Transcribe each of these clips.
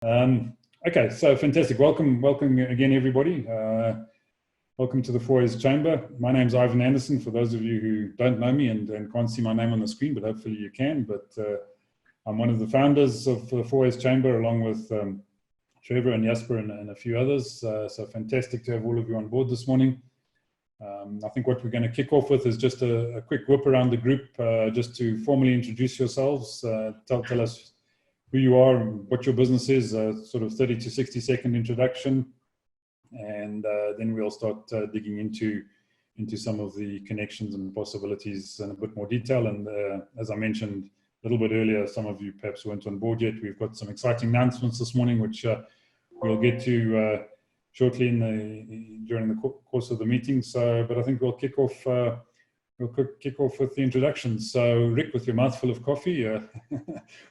Okay, so fantastic. Welcome again, everybody. Welcome to the FOURWAYS Chamber. My name's Ivan Anderson, for those of you who don't know me and can't see my name on the screen, but hopefully you can. But I'm one of the founders of the FOURWAYS Chamber, along with Trevor and Jasper and a few others. So fantastic to have all of you on board this morning. I think what we're going to kick off with is just a quick whip around the group, just to formally introduce yourselves, tell us who you are and what your business is, sort of 30 to 60-second introduction, and then we'll start digging into some of the connections and possibilities in a bit more detail. And as I mentioned a little bit earlier, some of you perhaps weren't on board yet. We've got some exciting announcements this morning, which we'll get to shortly during the course of the meeting. So, but I think we'll kick off. We'll kick off with the introductions. So, Rick, with your mouth full of coffee,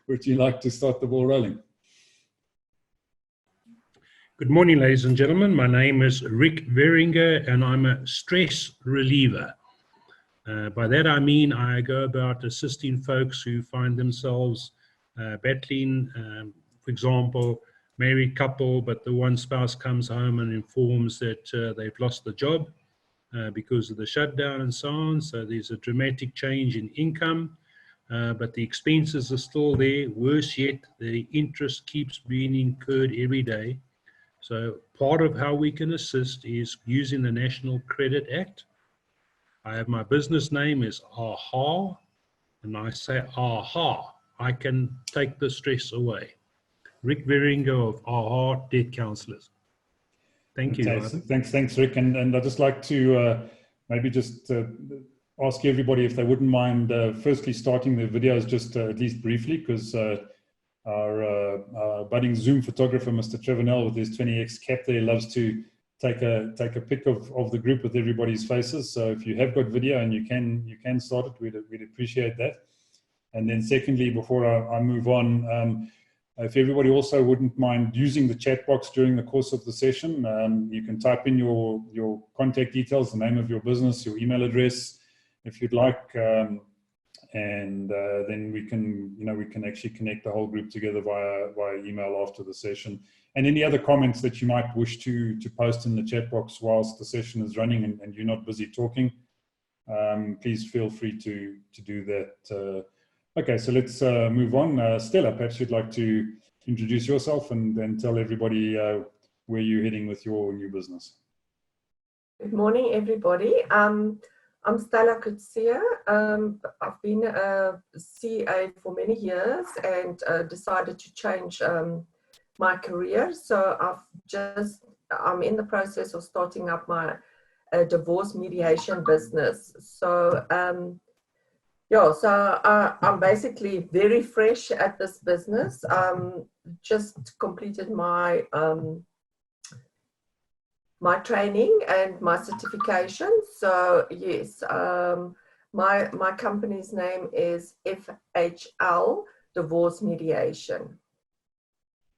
would you like to start the ball rolling? Good morning, ladies and gentlemen. My name is Rick Veringer, and I'm a stress reliever. By that I mean I go about assisting folks who find themselves battling, for example, married couple, but the one spouse comes home and informs that they've lost the job because of the shutdown and so on. So there's a dramatic change in income, but the expenses are still there. Worse yet, the interest keeps being incurred every day. So part of how we can assist is using the National Credit Act. I have my business name is AHA, and I say, AHA, I can take the stress away. Rick Veringer of AHA Debt Counselors. Thank you. Okay, thanks, Rick. And I'd just like to maybe just ask everybody if they wouldn't mind firstly starting their videos just at least briefly, because our budding Zoom photographer, Mr. Trevor Nell, with his 20x cap there, loves to take a pic of the group with everybody's faces. So if you have got video and you can start it, we'd appreciate that. And then secondly, before I move on, if everybody also wouldn't mind using the chat box during the course of the session, you can type in your contact details, the name of your business, your email address, if you'd like, and then we can actually connect the whole group together via email after the session. And any other comments that you might wish to post in the chat box whilst the session is running and you're not busy talking, please feel free to do that. Okay, so let's move on. Stella, perhaps you'd like to introduce yourself and then tell everybody where you're heading with your new business. Good morning, everybody. I'm Stella Kutsia. I've been a CA for many years and decided to change my career. So I'm in the process of starting up my divorce mediation business. So I'm basically very fresh at this business. Just completed my my training and my certification. So yes, my company's name is FHL Divorce Mediation.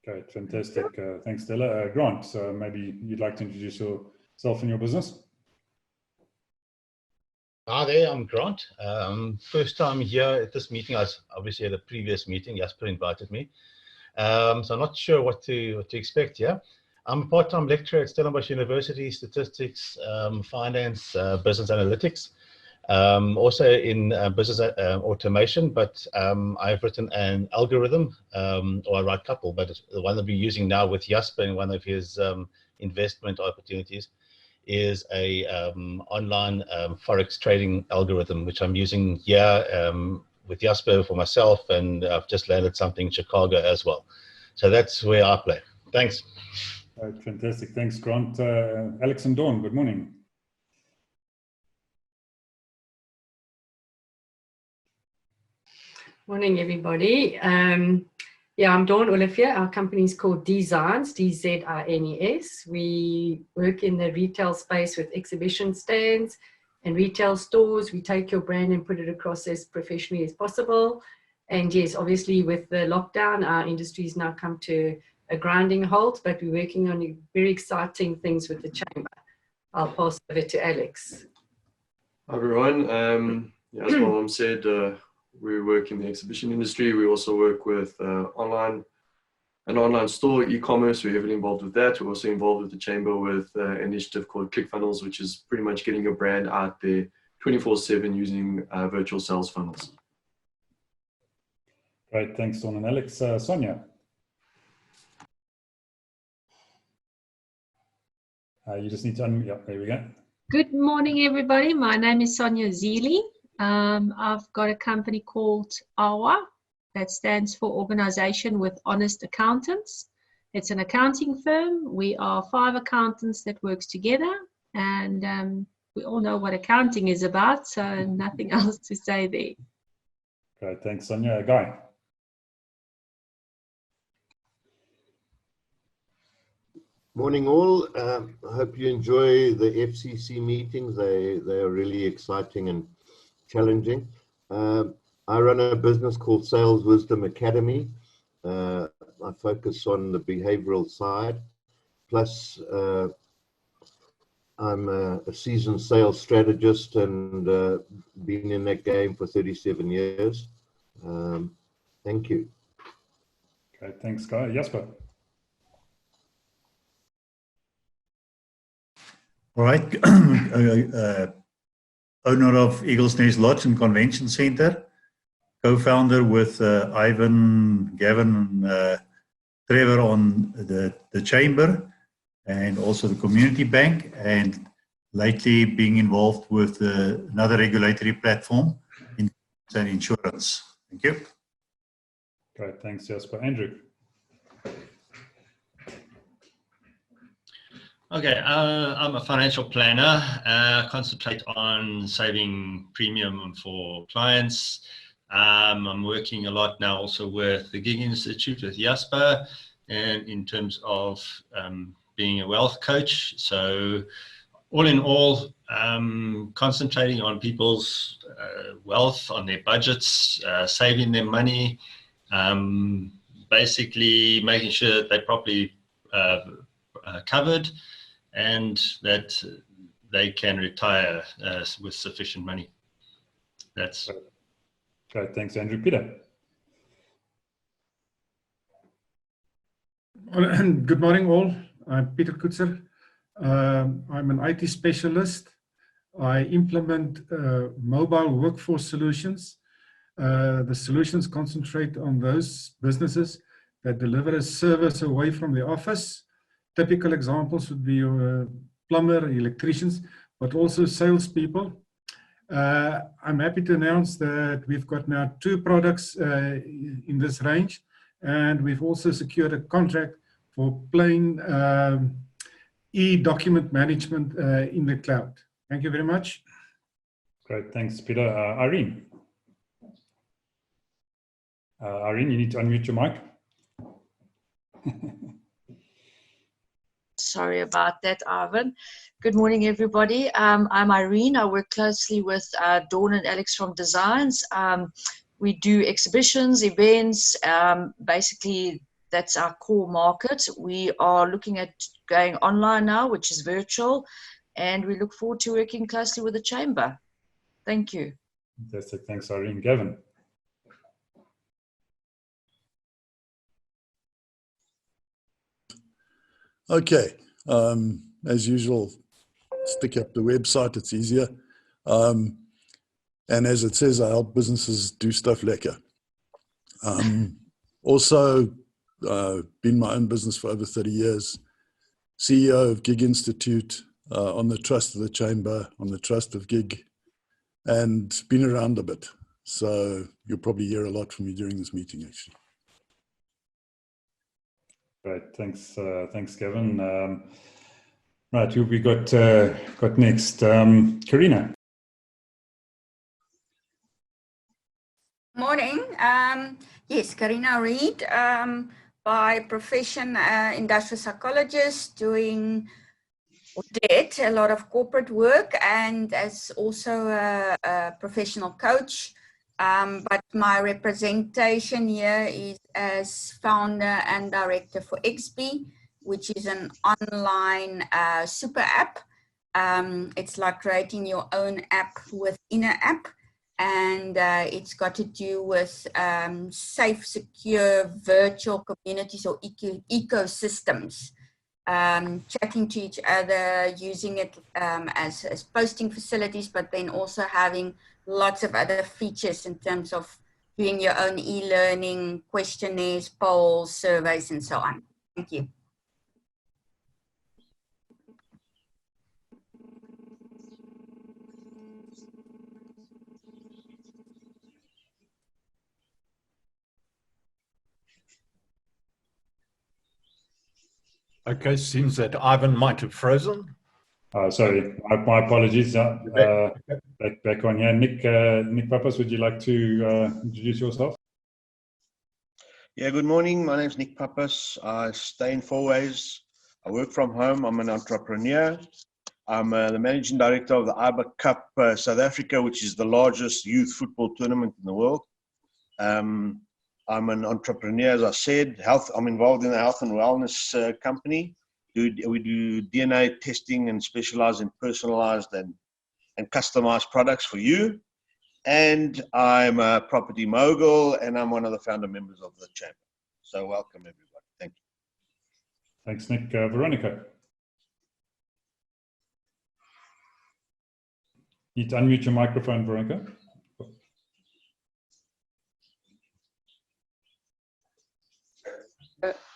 Okay, fantastic. Thanks, Stella. Grant, maybe you'd like to introduce yourself and your business. Hi there, I'm Grant. First time here at this meeting. I was obviously at a previous meeting. Jasper invited me. So I'm not sure what to expect here. I'm a part-time lecturer at Stellenbosch University, statistics, finance, business analytics. Also in business automation, but I've written an algorithm, or I write a couple, but the one that we're using now with Jasper in one of his investment opportunities is a online forex trading algorithm, which I'm using here with Jasper for myself, and I've just landed something in Chicago as well. So that's where I play. Thanks. Fantastic. Thanks, Grant. Alex and Dawn, good morning. Morning, everybody. Yeah, I'm Dawn Olivier. Our company is called Dzines, D-Z-I-N-E-S. We work in the retail space with exhibition stands and retail stores. We take your brand and put it across as professionally as possible. And yes, obviously with the lockdown, our industry's now come to a grinding halt, but we're working on very exciting things with the chamber. I'll pass over to Alex. Hi, everyone. As my mom said, we work in the exhibition industry. We also work with online an online store, e-commerce. We're heavily involved with that. We're also involved with the Chamber with an initiative called ClickFunnels, which is pretty much getting your brand out there 24/7 using virtual sales funnels. Great, thanks, Dawn and Alex. Sonia. You just need to unmute. Yeah, there we go. Good morning, everybody. My name is Sonia Zili. I've got a company called AWA that stands for Organization with Honest Accountants. It's an accounting firm. We are 5 accountants that works together, and we all know what accounting is about, so nothing else to say there. Great, thanks, Sonia. Guy. Morning all. I hope you enjoy the FCC meetings. They are really exciting and challenging. I run a business called Sales Wisdom Academy. I focus on the behavioral side. Plus, I'm a seasoned sales strategist and been in that game for 37 years. Thank you. Okay, thanks, Guy. Jasper. All right, owner of Eagles Nest Lodge and Convention Center, co-founder with Ivan, Gavin, and Trevor on the Chamber and also the Community Bank, and lately being involved with another regulatory platform in insurance. Thank you. Great, thanks, Jasper. Andrew. Okay, I'm a financial planner, concentrate on saving premium for clients. I'm working a lot now also with the Gig Institute with Jasper, and in terms of being a wealth coach. So all in all, concentrating on people's wealth, on their budgets, saving them money, basically making sure that they're properly covered, and that they can retire with sufficient money. That's great. Thanks, Andrew. Peter. Good morning, all. I'm Peter Kutzer. I'm an IT specialist. I implement mobile workforce solutions. The solutions concentrate on those businesses that deliver a service away from the office. Typical examples would be your plumber, electricians, but also salespeople. I'm happy to announce that we've got now 2 products in this range, and we've also secured a contract for plain e-document management in the cloud. Thank you very much. Great, thanks, Peter. Irene. Irene, you need to unmute your mic. Sorry about that, Ivan. Good morning, everybody. I'm Irene. I work closely with Dawn and Alex from Designs. We do exhibitions, events. Basically, that's our core market. We are looking at going online now, which is virtual, and we look forward to working closely with the Chamber. Thank you. Fantastic. Thanks, Irene. Gavin. Okay, as usual, stick up the website, it's easier. And as it says, I help businesses do stuff lekker. Also, been my own business for over 30 years, CEO of Gig Institute, on the trust of the Chamber, on the trust of Gig, and been around a bit. So you'll probably hear a lot from me during this meeting, actually. Great, thanks, thanks, Gavin. Right, who we got next? Karina. Morning. Yes, Karina Reed. By profession, industrial psychologist, doing or did a lot of corporate work, and as also a professional coach. But my representation here is as founder and director for XP, which is an online super app. It's like creating your own app within an app. and it's got to do with safe, secure virtual communities or ecosystems. Chatting to each other, using it as posting facilities, but then also having lots of other features in terms of doing your own e-learning, questionnaires, polls, surveys, and so on. Thank you. Okay, seems that Ivan might have frozen. Sorry, my apologies. Back on here. Nick Pappas, would you like to introduce yourself? Yeah, good morning. My name is Nick Pappas. I stay in FOURWAYS. I work from home. I'm an entrepreneur. I'm the managing director of the IBA Cup South Africa, which is the largest youth football tournament in the world. I'm an entrepreneur, as I said. I'm involved in a health and wellness company. We do DNA testing and specialize in personalized and customized products for you. And I'm a property mogul, and I'm one of the founder members of the chamber. So welcome, everybody. Thank you. Thanks, Nick. Veronica. You need to unmute your microphone, Veronica.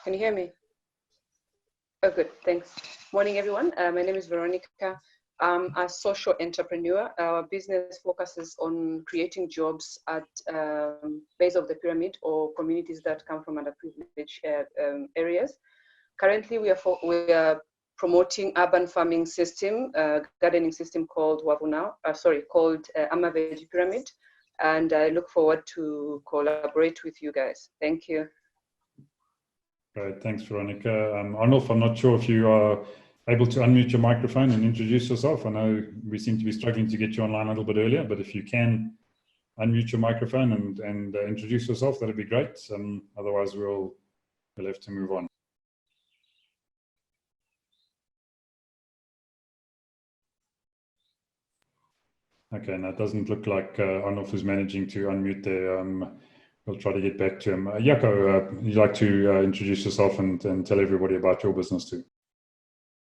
Can you hear me? Oh, good. Thanks. Morning, everyone. My name is Veronica. I'm a social entrepreneur. Our business focuses on creating jobs at base of the pyramid or communities that come from underprivileged areas. Currently, we are promoting urban farming system, gardening system called called Amaveji Pyramid, and I look forward to collaborate with you guys. Thank you. Great, thanks, Veronica. Arnulf, I'm not sure if you are able to unmute your microphone and introduce yourself. I know we seem to be struggling to get you online a little bit earlier, but if you can unmute your microphone and introduce yourself, that'd be great. Otherwise, we'll have to move on. Okay, now it doesn't look like Arnulf is managing to unmute there. We'll try to get back to him. Jaco, you'd like to introduce yourself and tell everybody about your business too?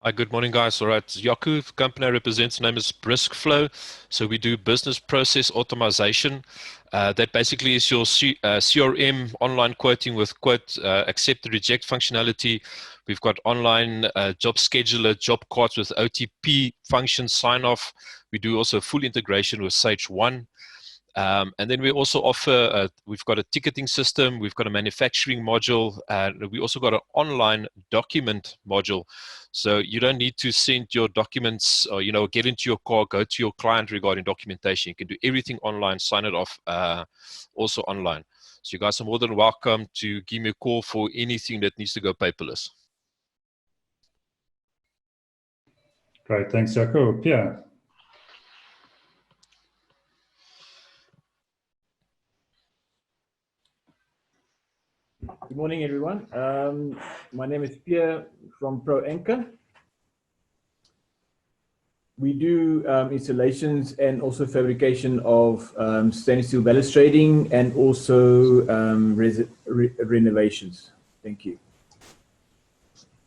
Hi, good morning, guys. All right, Jaco, the company I represent, the name is Brisk Flow. So we do business process automation. That basically is your CRM online quoting with quote, accept and reject functionality. We've got online job scheduler, job cards with OTP function sign off. We do also full integration with Sage 1. And then we also offer, we've got a ticketing system, we've got a manufacturing module, and we also got an online document module. So you don't need to send your documents or, get into your car, go to your client regarding documentation. You can do everything online, sign it off also online. So you guys are more than welcome to give me a call for anything that needs to go paperless. Great, thanks, Jaco. Pierre. Good morning, everyone. My name is Pierre from Pro Anchor. We do installations and also fabrication of stainless steel balustrading and also renovations. Thank you.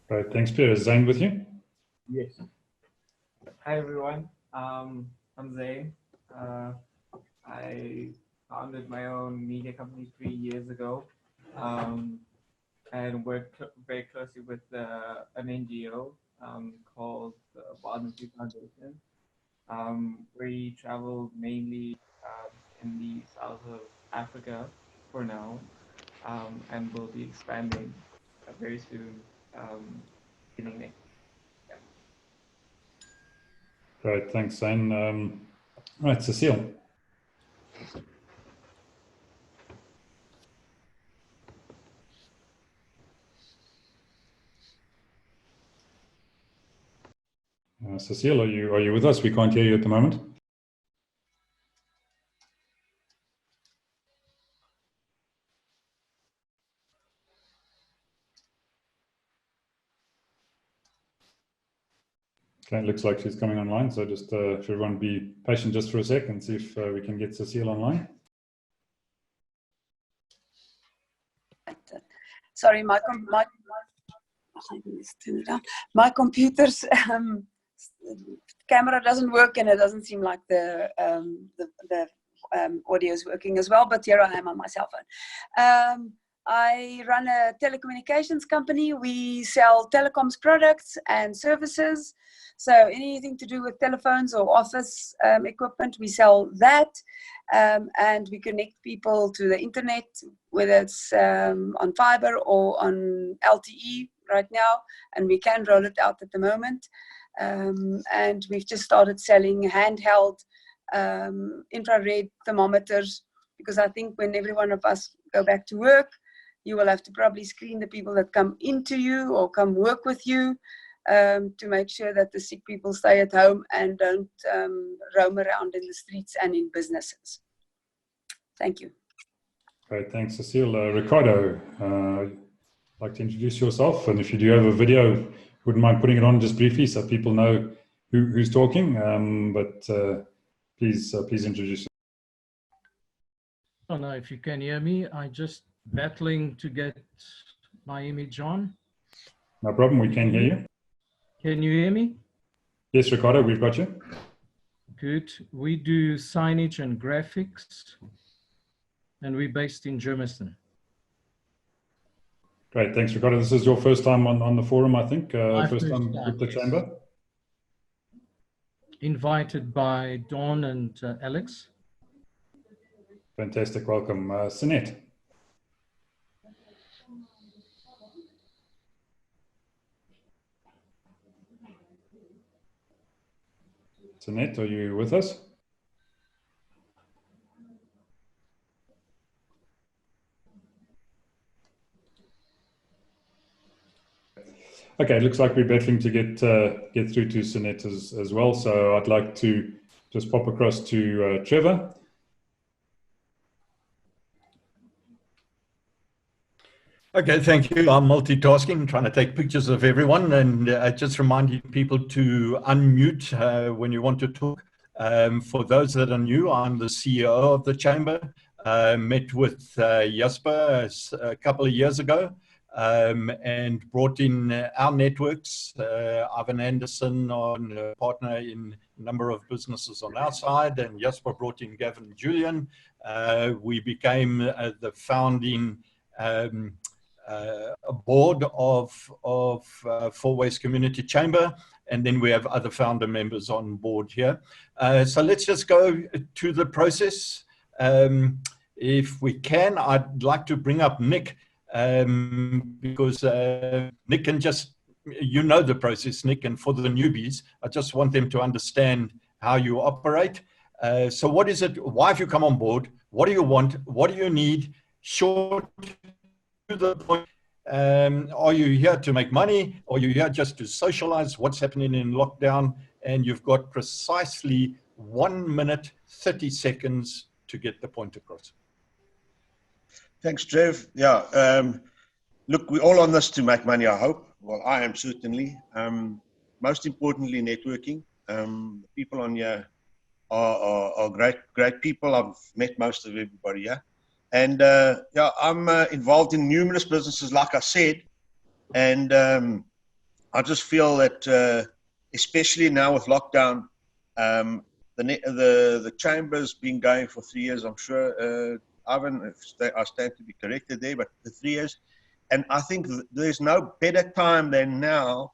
Right, thanks, Pierre. Is Zane with you? Yes. Hi, everyone. I'm Zane. I founded my own media company 3 years ago. And work very closely with an NGO called the Bottomless Foundation. We travel mainly in the south of Africa for now, and we'll be expanding very soon, beginning next year. Great, thanks, Zane. Right, Cecile. Cecile, are you with us? We can't hear you at the moment. Okay, it looks like she's coming online. So just if everyone be patient just for a sec and see if we can get Cecile online. Sorry, my computer's camera doesn't work, and it doesn't seem like the audio is working as well. But here I am on my cell phone. I run a telecommunications company. We sell telecoms products and services. So anything to do with telephones or office equipment, we sell that. And we connect people to the internet, whether it's on fiber or on LTE right now. And we can roll it out at the moment. And we've just started selling handheld infrared thermometers, because I think when every one of us go back to work, you will have to probably screen the people that come into you or come work with you to make sure that the sick people stay at home and don't roam around in the streets and in businesses. Thank you. Great, thanks, Cecile. Ricardo, I'd like to introduce yourself, and if you do have a video, wouldn't mind putting it on just briefly so people know who's talking, please introduce yourself. I don't know if you can hear me. I'm just battling to get my image on. No problem, we can hear you. Can you hear me? Yes, Ricardo, we've got you. Good. We do signage and graphics, and we're based in Germiston. Great, thanks, Ricardo. This is your first time on the forum, I think. First time with the yes. chamber. Invited by Dawn and Alex. Fantastic, welcome. Sinette. Sinette, are you with us? Okay, it looks like we're battling to get through to Sinette as well. So I'd like to just pop across to Trevor. Okay, thank you. I'm multitasking, trying to take pictures of everyone, and just reminding people to unmute when you want to talk. For those that are new, I'm the CEO of the Chamber. Met with Jasper a couple of years ago and brought in our networks. Ivan Anderson, on a partner in a number of businesses on our side, and Jasper brought in Gavin and Julian. We became the founding a board of FOURWAYS Community Chamber, and then we have other founder members on board here. So let's just go to the process. If we can, I'd like to bring up Nick, because Nick can just, you know the process, Nick, and for the newbies, I just want them to understand how you operate. So what is it? Why have you come on board? What do you want? What do you need? Short, to the point. Are you here to make money? Or are you here just to socialize what's happening in lockdown? And you've got precisely 1 minute, 30 seconds to get the point across. Thanks, Trev. Yeah, look, we're all on this to make money, I hope. Well, I am certainly. Most importantly, networking. People on here are great people. I've met most of everybody here. And yeah, I'm involved in numerous businesses, like I said, and I just feel that, especially now with lockdown, the chamber's been going for 3 years. I'm sure, Ivan, I stand to be corrected there, but the 3 years, and I think there's no better time than now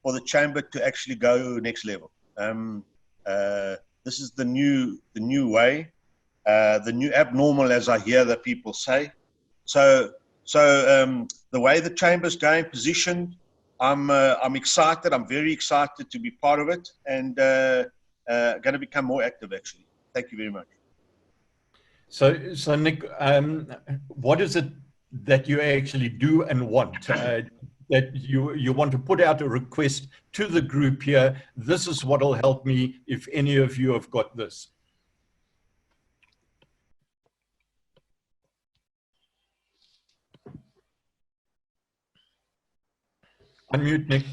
for the chamber to actually go next level. This is the new way. The new abnormal, as I hear the people say. So the way the chamber's going, positioned, I'm excited. I'm very excited to be part of it, and going to become more active, actually. Thank you very much. So Nick, what is it that you actually do and want? That you want to put out a request to the group here. This is what will help me if any of you have got this. Unmute, Nick.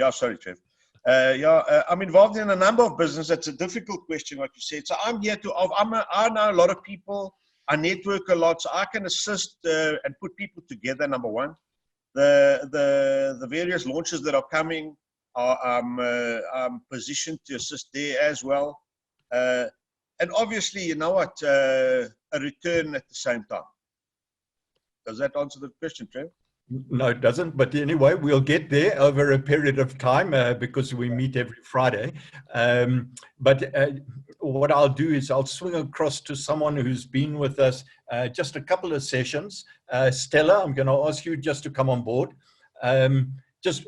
Yeah, sorry, Trev. I'm involved in a number of businesses. It's a difficult question, like you said. So I'm here to, I know a lot of people. I network a lot, so I can assist and put people together, number one. The various launches that are coming, I'm positioned to assist there as well. And obviously, you know what, a return at the same time. Does that answer the question, Trev? No, it doesn't. But anyway, we'll get there over a period of time because we meet every Friday. What I'll do is I'll swing across to someone who's been with us just a couple of sessions. Stella, I'm going to ask you just to come on board. Just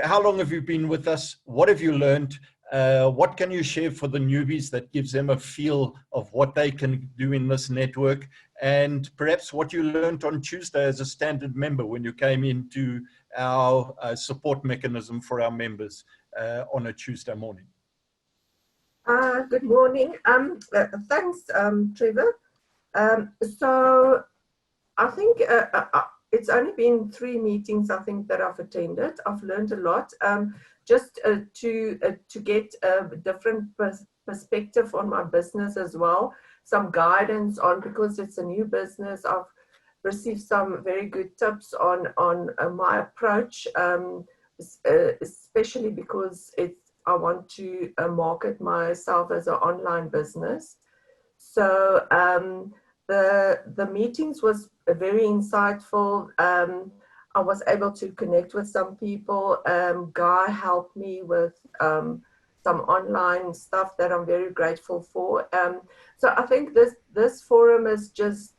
how long have you been with us? What have you learned? What can you share for the newbies that gives them a feel of what they can do in this network? And perhaps what you learned on Tuesday as a standard member when you came into our support mechanism for our members on a Tuesday morning. Good morning. Thanks, Trevor. So I think it's only been 3 meetings, I think, that I've attended. I've learned a lot. Just to get a different perspective on my business as well, some guidance on, because it's a new business, I've received some very good tips on my approach, especially because I want to market myself as an online business. So the meetings was very insightful. I was able to connect with some people. Guy helped me with some online stuff that I'm very grateful for. So I think this forum is just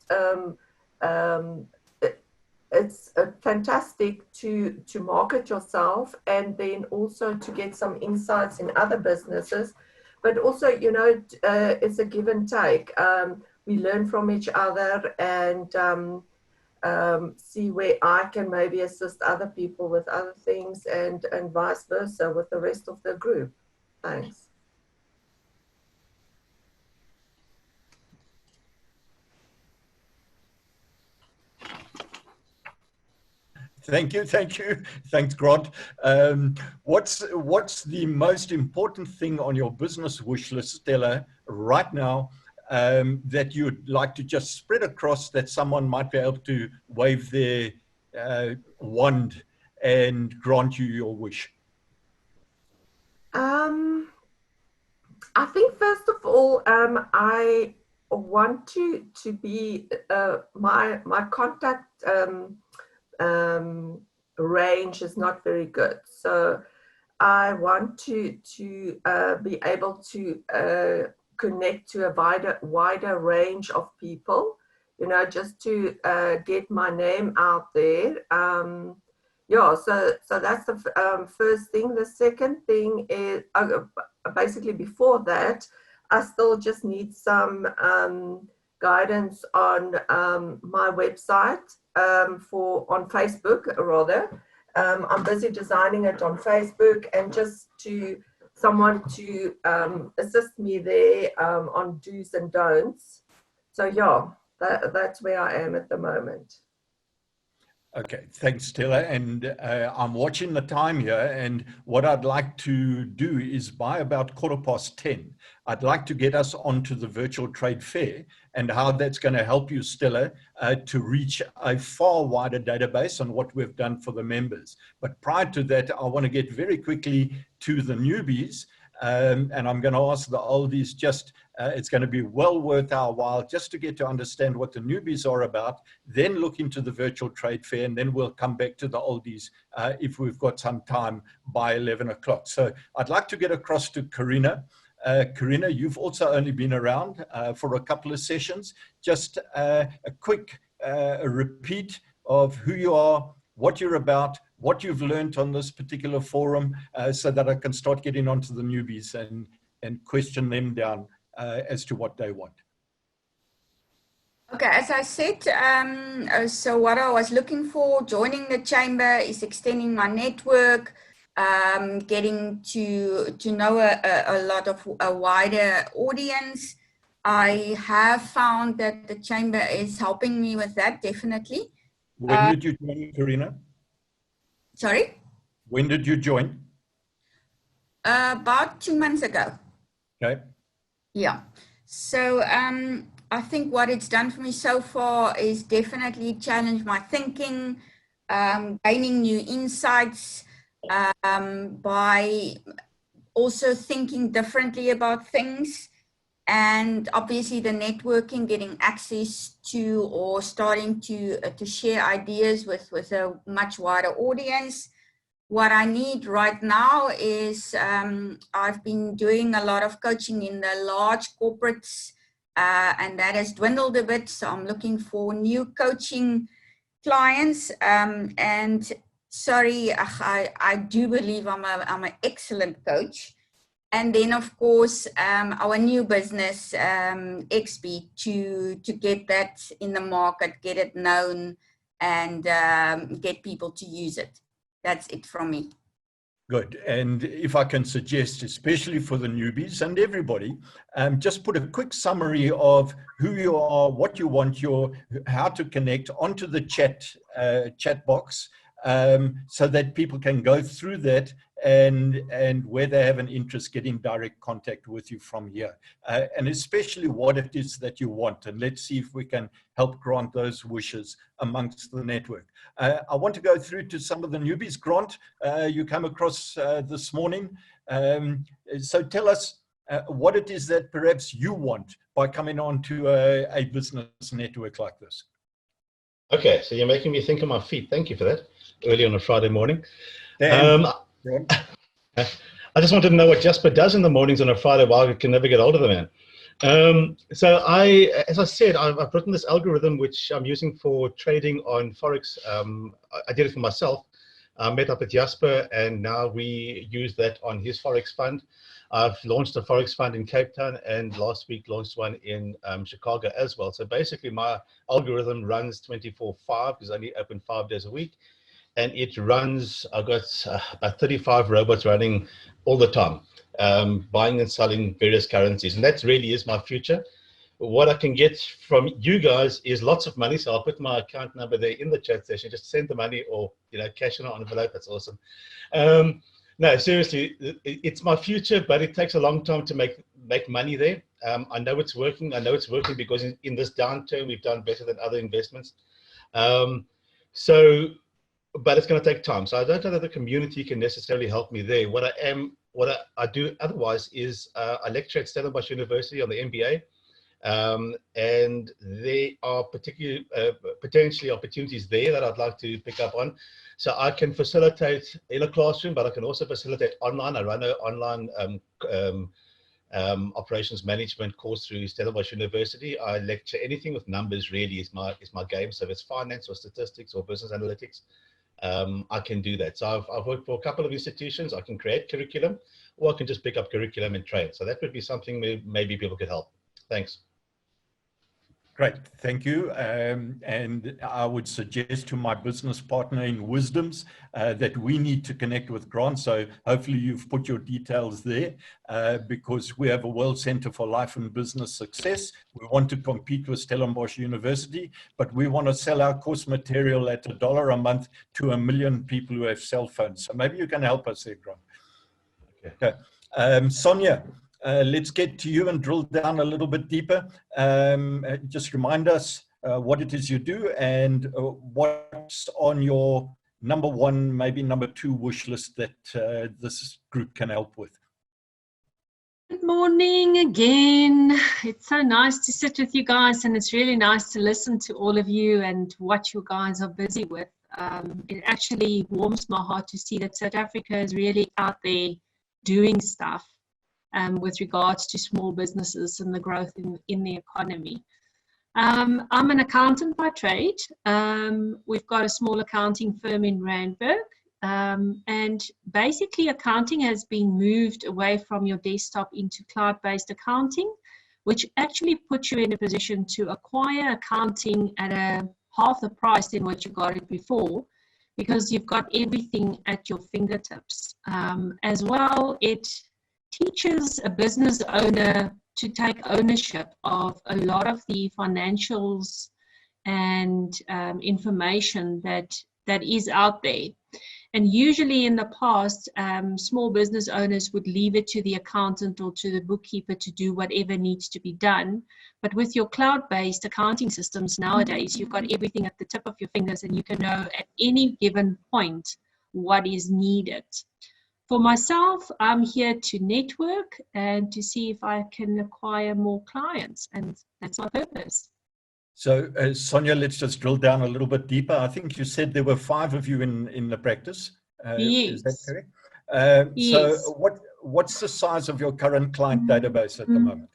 it's fantastic to market yourself, and then also to get some insights in other businesses. But also, you know, it's a give and take. We learn from each other and see where I can maybe assist other people with other things, and vice versa with the rest of the group. Thanks. Thank you. Thanks, Grant. What's the most important thing on your business wish list, Stella, right now that you'd like to just spread across, that someone might be able to wave their wand and grant you your wish? I think first of all, I want to be my contact range is not very good, so I want to be able to connect to a wider range of people, you know, just to get my name out there. Yeah, so that's the first thing. The second thing is basically before that, I still just need some guidance on my website on Facebook rather. I'm busy designing it on Facebook, and just to someone to assist me there on do's and don'ts. So yeah, that's where I am at the moment. Okay, thanks, Stella. And I'm watching the time here, and what I'd like to do is by about 10:15, I'd like to get us onto the virtual trade fair, and how that's going to help you, Stella, to reach a far wider database on what we've done for the members. But prior to that, I want to get very quickly to the newbies, and I'm going to ask the oldies just, it's going to be well worth our while just to get to understand what the newbies are about, then look into the virtual trade fair, and then we'll come back to the oldies if we've got some time by 11 o'clock. So I'd like to get across to Karina. Karina, you've also only been around for a couple of sessions. Just a quick repeat of who you are, what you're about, what you've learned on this particular forum, so that I can start getting onto the newbies and question them down as to what they want. Okay, as I said, so what I was looking for joining the chamber is extending my network, getting to know a lot of a wider audience. I have found that the chamber is helping me with that, definitely. When did you join, Karina? Sorry? When did you join? About 2 months ago. Okay. Yeah. So I think what it's done for me so far is definitely challenge my thinking, gaining new insights by also thinking differently about things. And obviously the networking, getting access to or starting to share ideas with a much wider audience. What I need right now is I've been doing a lot of coaching in the large corporates and that has dwindled a bit. So I'm looking for new coaching clients and sorry, I do believe I'm an excellent coach. And then, of course, our new business, XB, to get that in the market, get it known, and get people to use it. That's it from me. Good. And if I can suggest, especially for the newbies and everybody, just put a quick summary of who you are, what you want, how to connect onto the chat box, so that people can go through that and where they have an interest, get in direct contact with you from here. And especially what it is that you want. And let's see if we can help grant those wishes amongst the network. I want to go through to some of the newbies. Grant, you come across this morning. So tell us what it is that perhaps you want by coming on to a business network like this. Okay, so you're making me think on my feet. Thank you for that. Early on a Friday morning. I just wanted to know what Jasper does in the mornings on a Friday while I can never get hold of the man. So as I said, I've written this algorithm which I'm using for trading on Forex. I did it for myself. I met up with Jasper and now we use that on his Forex fund. I've launched a Forex fund in Cape Town and last week launched one in Chicago as well. So basically my algorithm runs 24/5 because I only open 5 days a week. And it runs, I've got about 35 robots running all the time, buying and selling various currencies. And that really is my future. What I can get from you guys is lots of money. So I'll put my account number there in the chat session. Just send the money or, cash in an envelope. That's awesome. No, seriously, it's my future, but it takes a long time to make money there. I know it's working. I know it's working because in this downturn, we've done better than other investments. But it's going to take time. So I don't know that the community can necessarily help me there. What I do otherwise is I lecture at Stellenbosch University on the MBA. And there are potentially opportunities there that I'd like to pick up on. So I can facilitate in a classroom, but I can also facilitate online. I run an online operations management course through Stellenbosch University. I lecture anything with numbers really is my game. So if it's finance or statistics or business analytics, I can do that. So I've worked for a couple of institutions. I can create curriculum or I can just pick up curriculum and train. So that would be something maybe people could help. Thanks. Great, thank you. And I would suggest to my business partner in Wisdoms that we need to connect with Grant. So hopefully you've put your details there because we have a World Center for Life and Business Success. We want to compete with Stellenbosch University, but we want to sell our course material at $1 a month to 1 million people who have cell phones. So maybe you can help us there, Grant. Okay. Sonia. Let's get to you and drill down a little bit deeper. Just remind us what it is you do and what's on your number 1, maybe number 2 wish list that this group can help with. Good morning again. It's so nice to sit with you guys and it's really nice to listen to all of you and what you guys are busy with. It actually warms my heart to see that South Africa is really out there doing stuff. With regards to small businesses and the growth in the economy. I'm an accountant by trade. We've got a small accounting firm in Randburg. And basically accounting has been moved away from your desktop into cloud-based accounting, which actually puts you in a position to acquire accounting at half the price than what you got it before, because you've got everything at your fingertips. As well, it teaches a business owner to take ownership of a lot of the financials and information that is out there. And usually in the past, small business owners would leave it to the accountant or to the bookkeeper to do whatever needs to be done. But with your cloud-based accounting systems nowadays, you've got everything at the tip of your fingers, and you can know at any given point what is needed. For myself, I'm here to network and to see if I can acquire more clients, and that's my purpose. So, Sonia, let's just drill down a little bit deeper. I think you said there were 5 of you in the practice. Is that Yes. correct? Yes. So, what's the size of your current client database at the moment?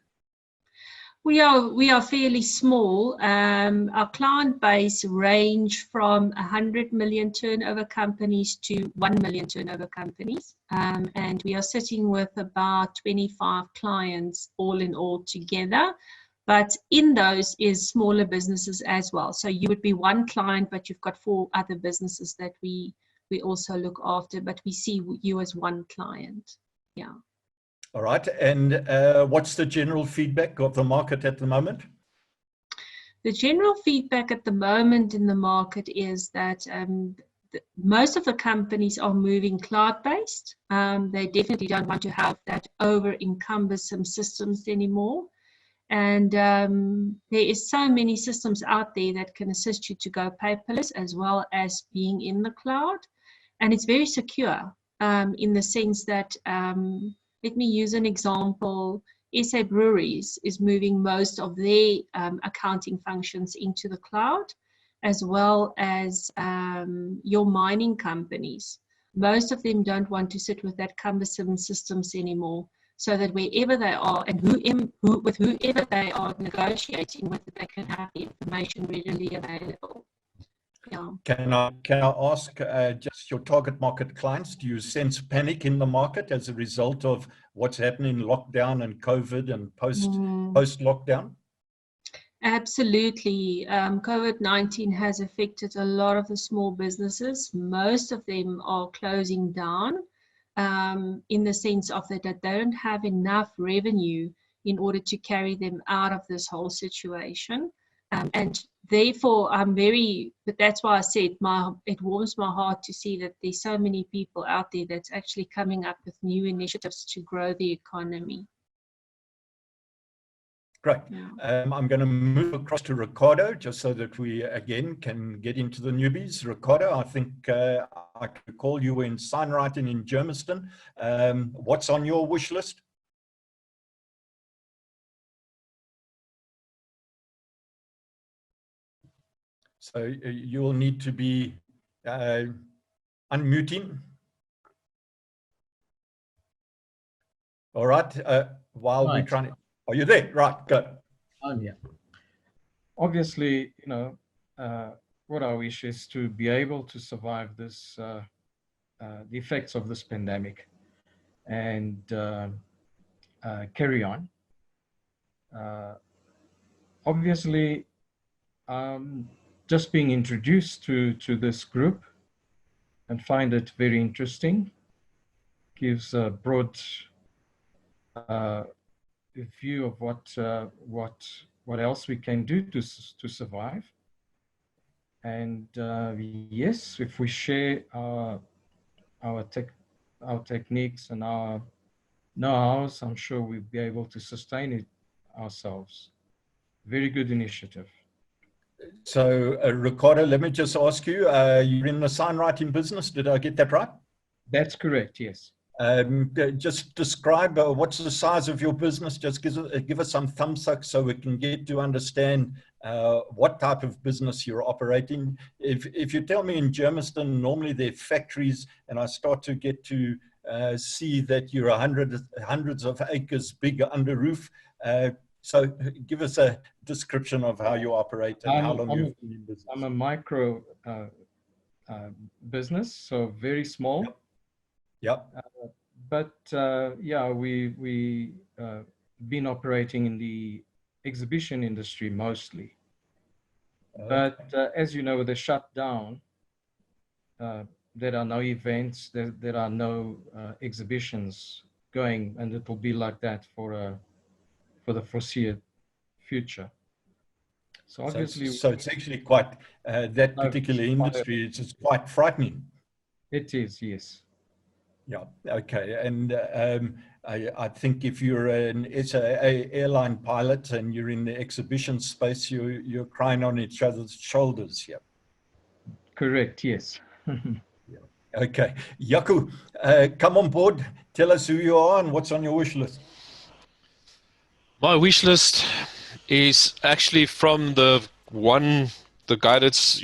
We are fairly small. Our client base range from 100 million turnover companies to 1 million turnover companies. And we are sitting with about 25 clients all in all together. But in those is smaller businesses as well. So you would be one client, but you've got 4 other businesses that we also look after, but we see you as one client. Yeah. All right. And what's the general feedback of the market at the moment? The general feedback at the moment in the market is that most of the companies are moving cloud-based. They definitely don't want to have that over-encumbersome systems anymore. And there is so many systems out there that can assist you to go paperless as well as being in the cloud. And it's very secure in the sense that, let me use an example. SA Breweries is moving most of their accounting functions into the cloud, as well as your mining companies. Most of them don't want to sit with that cumbersome systems anymore, so that wherever they are and with whoever they are negotiating with, they can have the information readily available. Yeah. Can I ask just your target market clients, do you sense panic in the market as a result of what's happening in lockdown and COVID and post-lockdown? Absolutely. COVID-19 has affected a lot of the small businesses. Most of them are closing down in the sense of that they don't have enough revenue in order to carry them out of this whole situation. And therefore, but that's why I said it warms my heart to see that there's so many people out there that's actually coming up with new initiatives to grow the economy. Great. Yeah. I'm going to move across to Ricardo just so that we again can get into the newbies. Ricardo, I think I could call you in signwriting in Germiston. What's on your wish list? So you will need to be unmuting. All right. While we're trying to, are you there? Right, go. Yeah. Obviously, what I wish is to be able to survive this, the effects of this pandemic, and carry on. Obviously, just being introduced to this group and find it very interesting, gives a broad view of what else we can do to survive. And yes, if we share our techniques and our know-hows, I'm sure we'll be able to sustain it ourselves. Very good initiative. So Ricardo, let me just ask you, you're in the signwriting business, did I get that right? That's correct, yes. Just describe what's the size of your business. Just give us some thumbs up so we can get to understand what type of business you're operating. If you tell me in Germiston, normally they're factories, and I start to get to see that you're hundreds of acres big under roof. So give us a description of how you operate and how long you've been in business. I'm a micro business, so very small. Yep. But yeah, we been operating in the exhibition industry mostly. But as you know, with the shutdown, there are no events, there are no exhibitions going, and it will be like that for the foreseeable future. So obviously, so it's actually quite that particular industry. It's quite frightening. It is, yes. Yeah, okay. And I think if you're an SAA airline pilot and you're in the exhibition space, you're crying on each other's shoulders. Yeah. Correct, yes. Okay. Jaco, come on board. Tell us who you are and what's on your wish list. My wish list is actually from the guy that's,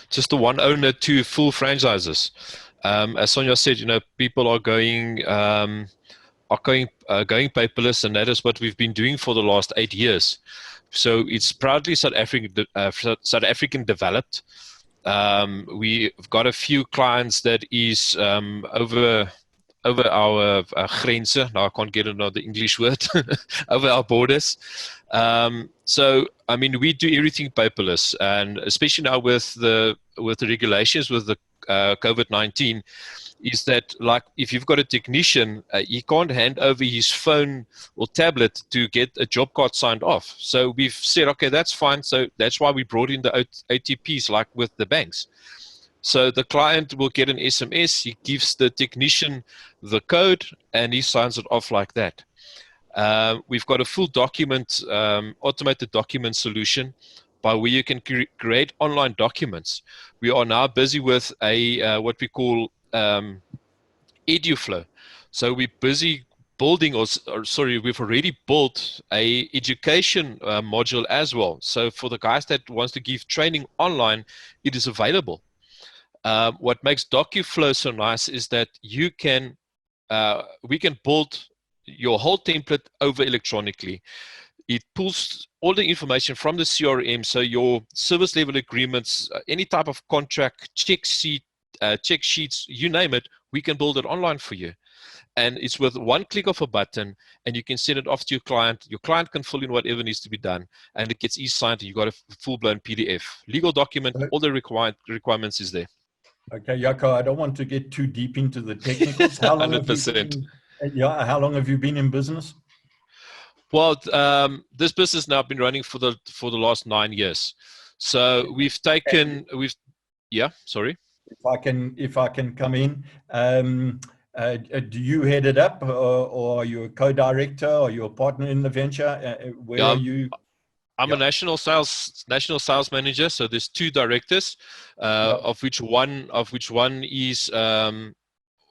just the one owner to full franchises. As Sonia said, people are going paperless, and that is what we've been doing for the last 8 years. So it's proudly South African developed. We've got a few clients that is over our grenzen. Now I can't get another English word. Over our borders. So I mean, we do everything paperless, and especially now with the regulations with the COVID-19, is that, like, if you've got a technician, he can't hand over his phone or tablet to get a job card signed off. So we've said, okay, that's fine. So that's why we brought in the OTPs, like with the banks. So the client will get an SMS, he gives the technician the code, and he signs it off like that. We've got a full document, automated document solution by where you can create online documents. We are now busy with what we call EduFlow. So we're busy building, we've already built a education module as well. So for the guys that wants to give training online, it is available. What makes DocuFlow so nice is that we can build your whole template over electronically. It pulls all the information from the CRM, so your service level agreements, any type of contract, check sheets, you name it, we can build it online for you. And it's with one click of a button, and you can send it off to your client. Your client can fill in whatever needs to be done, and it gets e-signed, and you've got a full-blown PDF. Legal document, all the requirements is there. Okay, Jaco, I don't want to get too deep into the technicals. How long 100%. How long have you been in business? Well, this business now been running for the last 9 years. So sorry. If I can come in, do you head it up, or are you a co-director, or you're a partner in the venture? Where are you? I'm a national sales manager. So there's 2 directors, of which one is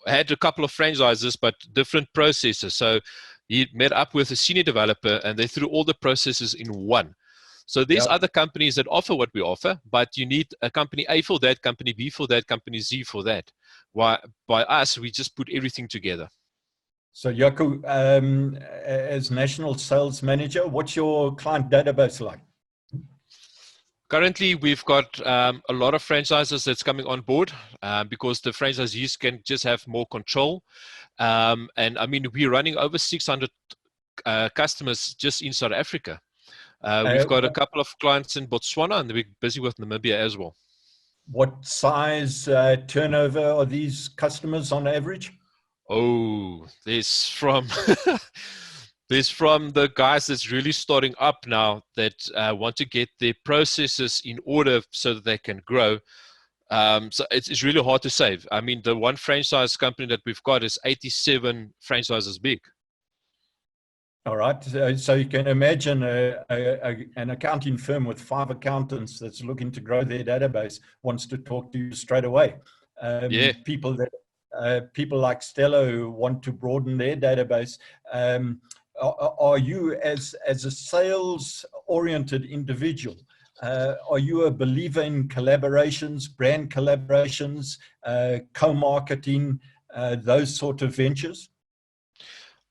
had a couple of franchises, but different processes. So he met up with a senior developer, and they threw all the processes in one. So there's other companies that offer what we offer, but you need a company A for that, company B for that, company Z for that. By us, we just put everything together. So Jaco, as national sales manager, what's your client database like? Currently, we've got a lot of franchises that's coming on board because the franchisees can just have more control. And I mean, we're running over 600 customers just in South Africa. We've got a couple of clients in Botswana, and we're busy with Namibia as well. What size turnover are these customers on average? Oh, there's from the guys that's really starting up now that want to get their processes in order so that they can grow. So it's really hard to say. I mean, the one franchise company that we've got is 87 franchises big. All right. So you can imagine an accounting firm with 5 accountants that's looking to grow their database wants to talk to you straight away. People like Stella who want to broaden their database. Are you, as a sales-oriented individual, are you a believer in collaborations, brand collaborations, co-marketing, those sort of ventures?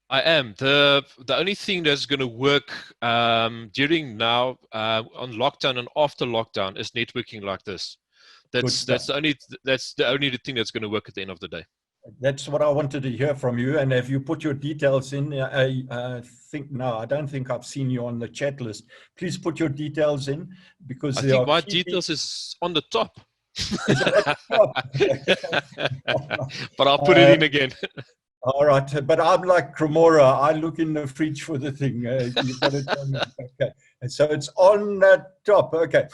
I am. The only thing that's going to work during now on lockdown and after lockdown is networking like this. That's the only thing that's going to work at the end of the day. That's what I wanted to hear from you. And if you put your details in, I don't think I've seen you on the chat list. Please put your details in, because I think my details is on the top. Is it at the top? But I'll put it in again. All right, but I'm like Cremora. I look in the fridge for the thing. You've got to tell me. Okay, and so it's on the top. Okay,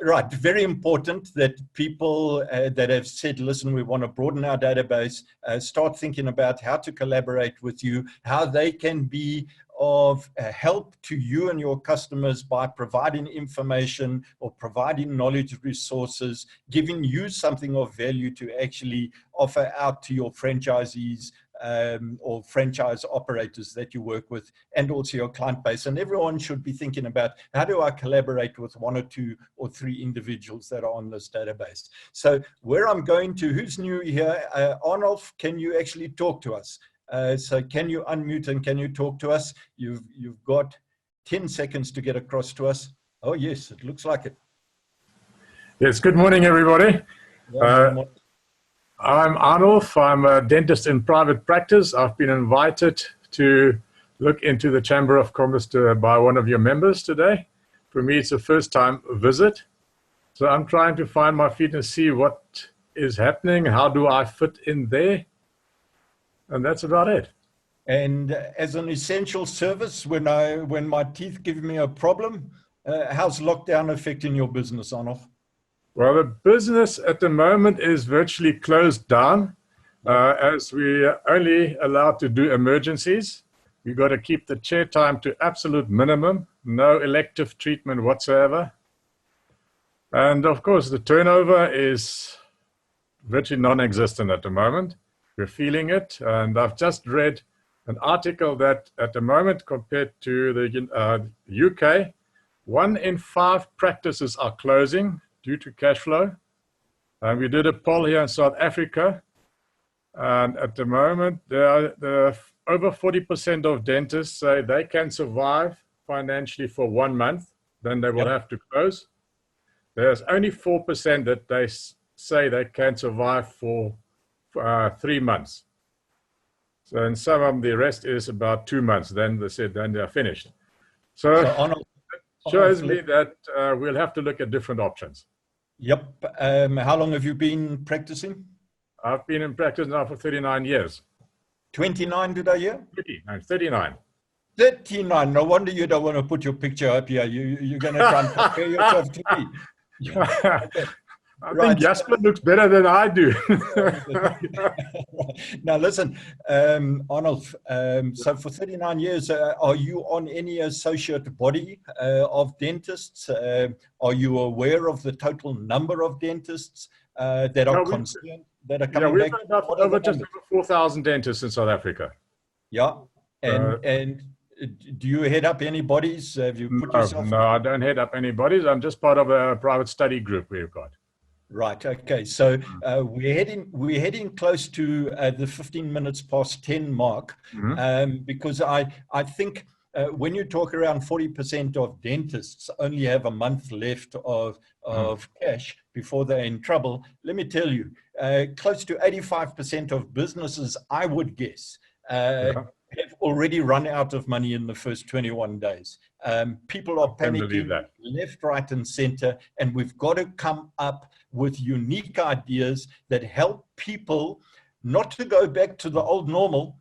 right. Very important that people that have said, listen, we want to broaden our database, start thinking about how to collaborate with you, how they can be of help to you and your customers by providing information or providing knowledge resources, giving you something of value to actually offer out to your franchisees or franchise operators that you work with, and also your client base. And everyone should be thinking about, how do I collaborate with 1 or 2 or 3 individuals that are on this database? So where I'm going to, who's new here? Arnold, can you actually talk to us? So can you unmute and can you talk to us? You've got 10 seconds to get across to us. Oh yes, it looks like it. Yes, good morning, everybody. Yeah, I'm Arnulf. I'm a dentist in private practice. I've been invited to look into the Chamber of Commerce by one of your members today. For me, it's a first-time visit. So I'm trying to find my feet and see what is happening. How do I fit in there? And that's about it. And as an essential service, when my teeth give me a problem, how's lockdown affecting your business, Arnold? Well, the business at the moment is virtually closed down, as we are only allowed to do emergencies. We've got to keep the chair time to absolute minimum, no elective treatment whatsoever. And of course, the turnover is virtually non-existent at the moment. We're feeling it, and I've just read an article that at the moment, compared to the UK, 1 in 5 practices are closing due to cash flow. And we did a poll here in South Africa, and at the moment, there are over 40% of dentists say they can survive financially for 1 month, then they will have to close. There's only 4% that they say they can survive for 3 months. So in some of them, the rest is about 2 months. Then they said, then they're finished. So Arnold, it shows me that we'll have to look at different options. Yep. How long have you been practicing? I've been in practice now for 39 years. 29, did I hear? 39. 39. No wonder you don't want to put your picture up here. You're going to try and compare yourself to me. Okay. I think Jasper looks better than I do. Now listen, Arnold, so for 39 years, are you on any associate body of dentists? Are you aware of the total number of dentists that are concerned, that are coming back? We've got over just over 4,000 dentists in South Africa. Yeah, and do you head up any bodies? Have you put yourself? No, I don't head up any bodies. I'm just part of a private study group we've got. Right. Okay. So we're heading close to the 15 minutes past 10 mark, because I think when you talk around 40% of dentists only have a month left of cash before they're in trouble. Let me tell you, close to 85% of businesses, I would guess, have already run out of money in the first 21 days. People are panicking left, right, and center, and we've got to come up with unique ideas that help people not to go back to the old normal.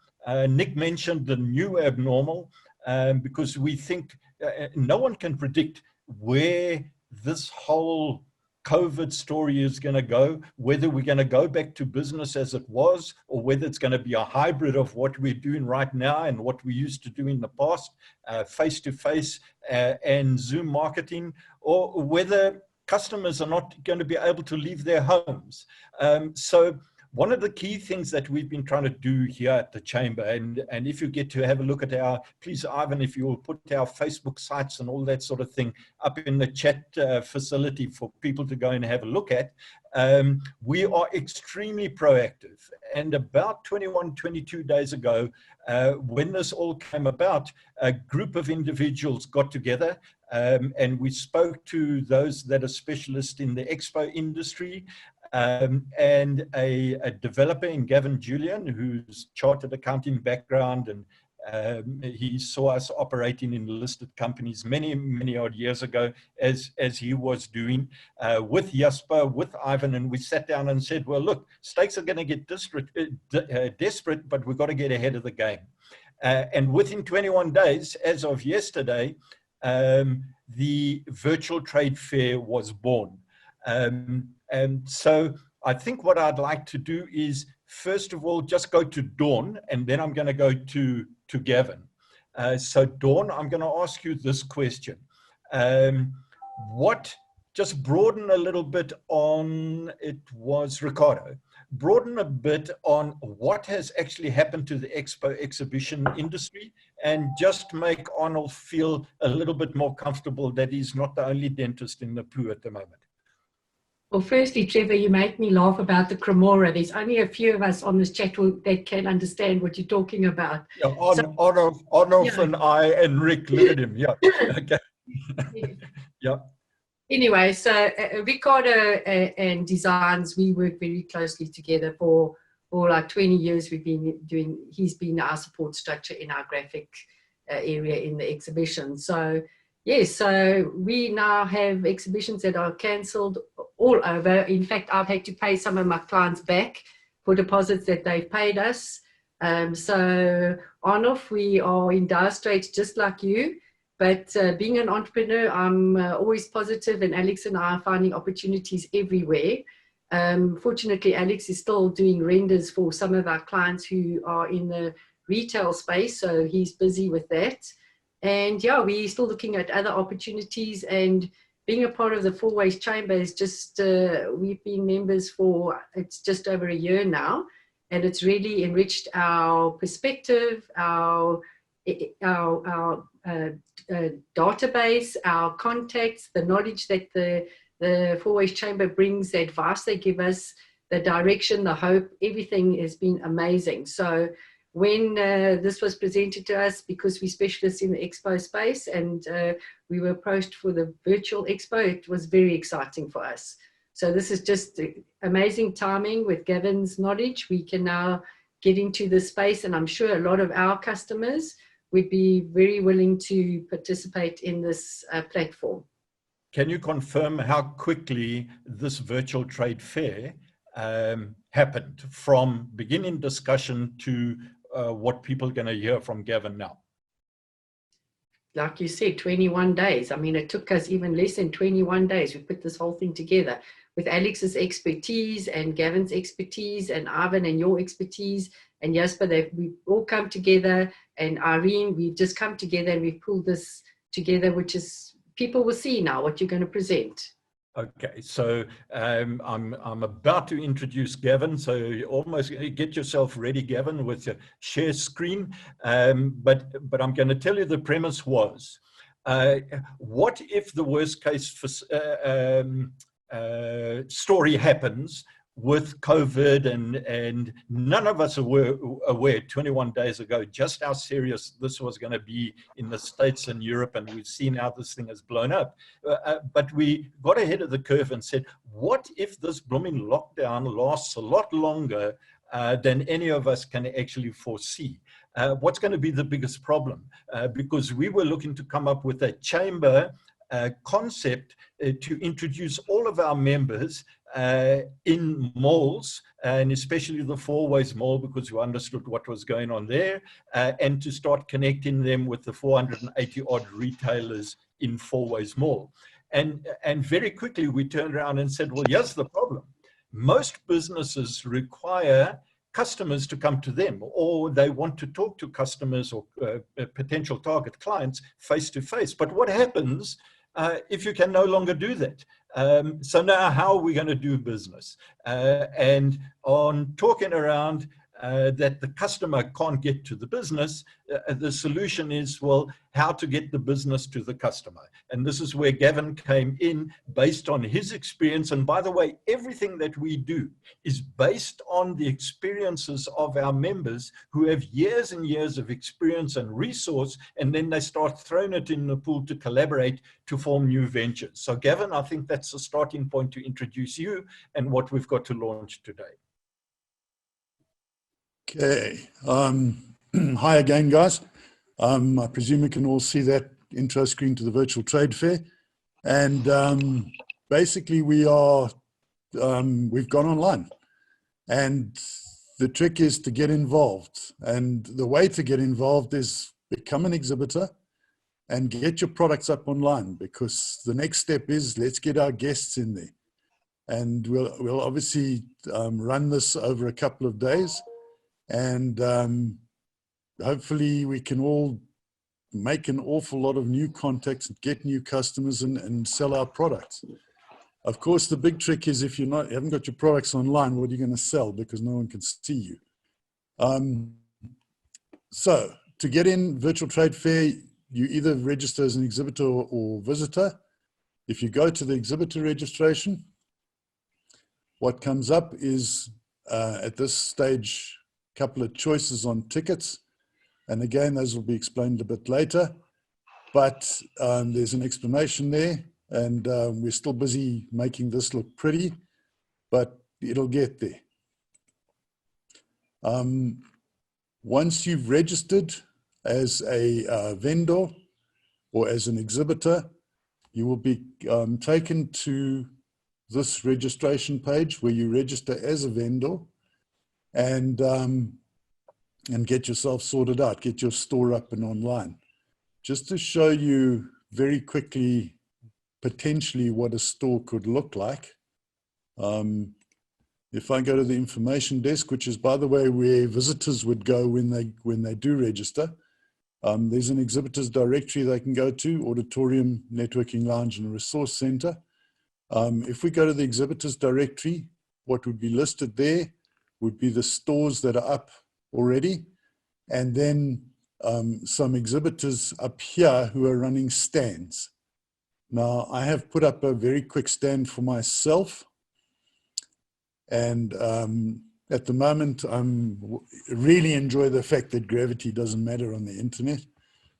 Nick mentioned the new abnormal, because we think no one can predict where this whole COVID story is going to go, whether we're going to go back to business as it was, or whether it's going to be a hybrid of what we're doing right now and what we used to do in the past, face-to-face and Zoom marketing, or whether customers are not going to be able to leave their homes. So one of the key things that we've been trying to do here at the Chamber, and if you get to have a look at our, please, Ivan, if you will put our Facebook sites and all that sort of thing up in the chat facility for people to go and have a look at, we are extremely proactive. And about 21, 22 days ago, when this all came about, a group of individuals got together, and we spoke to those that are specialists in the expo industry, and a developer in Gavin Julian, who's chartered accounting background He saw us operating in listed companies many odd years ago, as he was doing with Jasper, with Ivan, and we sat down and said, well, look, stakes are going to get desperate, but we've got to get ahead of the game. And within 21 days, as of yesterday, the virtual trade fair was born. And so I think what I'd like to do is, first of all, just go to Dawn, and then I'm going to go to Gavin. So Dawn, I'm going to ask you this question. Just broaden a little bit on, it was Ricardo, broaden a bit on what has actually happened to the exhibition industry, and just make Arnold feel a little bit more comfortable that he's not the only dentist in the poo at the moment. Well, firstly, Trevor, you make me laugh about the Cremora. There's only a few of us on this chat that can understand what you're talking about. Yeah, Arnold and I and Rick, look at him. Yeah. Okay. Yeah. Anyway, so Ricardo and Designs, we work very closely together for like 20 years. We've been doing, he's been our support structure in our graphic area in the exhibition. So yes, so we now have exhibitions that are cancelled all over. In fact, I've had to pay some of my clients back for deposits that they've paid us. So Arnold, we are in dire straits just like you. But being an entrepreneur, I'm always positive, and Alex and I are finding opportunities everywhere. Fortunately, Alex is still doing renders for some of our clients who are in the retail space, so he's busy with that. And yeah, we're still looking at other opportunities, and being a part of the FOURWAYS Chamber is just, we've been members for, it's just over a year now, and it's really enriched our perspective, our database, our contacts, the knowledge that the FOURWAYS Chamber brings, the advice they give us, the direction, the hope, everything has been amazing. So when this was presented to us, because we're specialists in the expo space, and we were approached for the virtual expo, it was very exciting for us. So this is just amazing timing. With Gavin's knowledge, we can now get into the space, and I'm sure a lot of our customers would be very willing to participate in this platform. Can you confirm how quickly this virtual trade fair happened, from beginning discussion to what people are going to hear from Gavin now? Like you said, 21 days. I mean, it took us even less than 21 days. We put this whole thing together with Alex's expertise and Gavin's expertise and Ivan and your expertise and Jasper. We've all come together, and Irene, we've just come together and we've pulled this together, which is, people will see now what you're going to present. Okay, so I'm about to introduce Gavin, so you almost get yourself ready, Gavin, with your share screen. But I'm going to tell you the premise was, what if the worst case story happens with COVID, and none of us were aware 21 days ago just how serious this was going to be in the States and Europe, and we've seen how this thing has blown up. But we got ahead of the curve and said, what if this blooming lockdown lasts a lot longer than any of us can actually foresee? What's going to be the biggest problem? Because we were looking to come up with a chamber concept to introduce all of our members in malls, and especially the FOURWAYS Mall, because we understood what was going on there, and to start connecting them with the 480 odd retailers in FOURWAYS Mall. And very quickly we turned around and said, well, here's the problem. Most businesses require customers to come to them, or they want to talk to customers or potential target clients face to face. But what happens if you can no longer do that? So now how are we going to do business? And on talking around that the customer can't get to the business, the solution is, well, how to get the business to the customer. And this is where Gavin came in, based on his experience. And by the way, everything that we do is based on the experiences of our members, who have years and years of experience and resource, and then they start throwing it in the pool to collaborate to form new ventures. So Gavin, I think that's a starting point to introduce you and what we've got to launch today. Okay. Hi again, guys. I presume you can all see that intro screen to the virtual trade fair. And basically we've gone online. And the trick is to get involved. And the way to get involved is become an exhibitor and get your products up online, because the next step is let's get our guests in there. And we'll obviously run this over a couple of days. And hopefully we can all make an awful lot of new contacts and get new customers and sell our products. Of course, the big trick is if you haven't got your products online, what are you going to sell? Because no one can see you. So to get in virtual trade fair, you either register as an exhibitor or visitor. If you go to the exhibitor registration, what comes up is at this stage, a couple of choices on tickets. And again, those will be explained a bit later. But there's an explanation there. And we're still busy making this look pretty, but it'll get there. Once you've registered as a vendor or as an exhibitor, you will be taken to this registration page where you register as a vendor and get yourself sorted out, get your store up and online. Just to show you very quickly potentially what a store could look like. If I go to the information desk, which is, by the way, where visitors would go when they do register, there's an exhibitors directory they can go to: auditorium, networking lounge, and a resource center. If we go to the exhibitors directory, what would be listed there would be the stores that are up already, and then some exhibitors up here who are running stands. Now, I have put up a very quick stand for myself. And at the moment, I really enjoy the fact that gravity doesn't matter on the internet.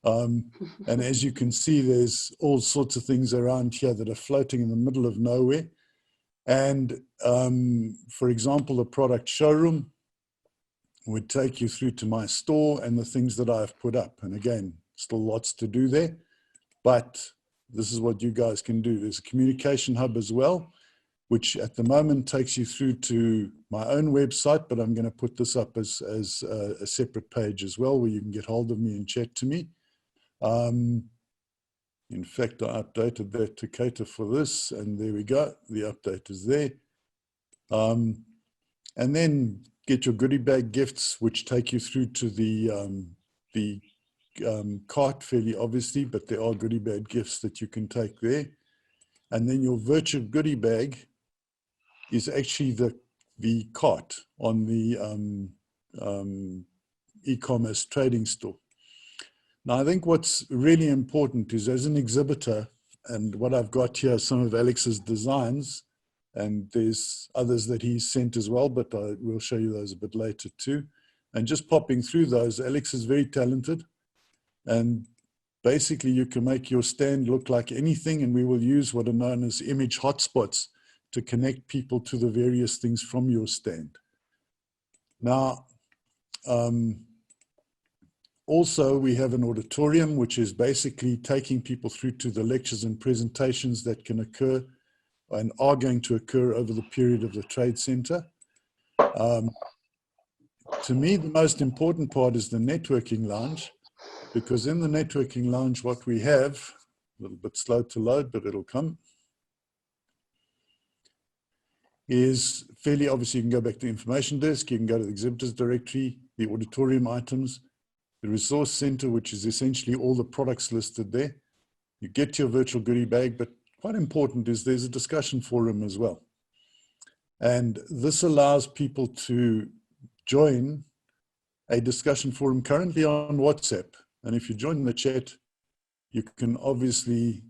And as you can see, there's all sorts of things around here that are floating in the middle of nowhere. And for example, the product showroom would take you through to my store and the things that I've put up. And again, still lots to do there, but this is what you guys can do. There's a communication hub as well, which at the moment takes you through to my own website, but I'm going to put this up as a separate page as well, where you can get hold of me and chat to me. In fact, I updated that to cater for this, and there we go. The update is there. And then get your goodie bag gifts, which take you through to the cart fairly obviously, but there are goodie bag gifts that you can take there. And then your virtual goodie bag is actually the cart on the e-commerce trading store. Now, I think what's really important is, as an exhibitor, and what I've got here are some of Alex's designs, and there's others that he's sent as well, but I will show you those a bit later too. And just popping through those, Alex is very talented. And basically, you can make your stand look like anything, and we will use what are known as image hotspots to connect people to the various things from your stand. Now, also, we have an auditorium, which is basically taking people through to the lectures and presentations that can occur and are going to occur over the period of the trade center. To me, the most important part is the networking lounge, because in the networking lounge, what we have, a little bit slow to load, but it'll come, is fairly obviously. You can go back to the information desk, you can go to the exhibitors directory, the auditorium items, the resource center, which is essentially all the products listed there. You get your virtual goodie bag, but quite important is there's a discussion forum as well. And this allows people to join a discussion forum currently on WhatsApp. And if you join the chat, you can obviously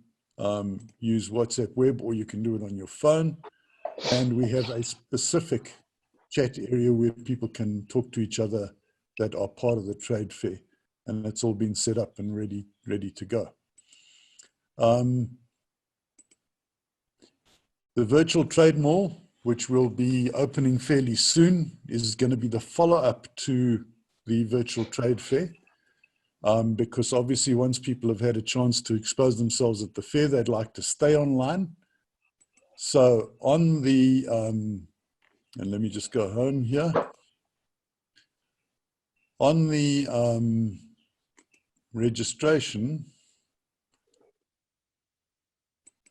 use WhatsApp web, or you can do it on your phone. And we have a specific chat area where people can talk to each other that are part of the trade fair. And it's all been set up and ready to go. The virtual trade mall, which will be opening fairly soon, is going to be the follow-up to the virtual trade fair, because obviously once people have had a chance to expose themselves at the fair, they'd like to stay online. So on the, and let me just go home here. On the registration,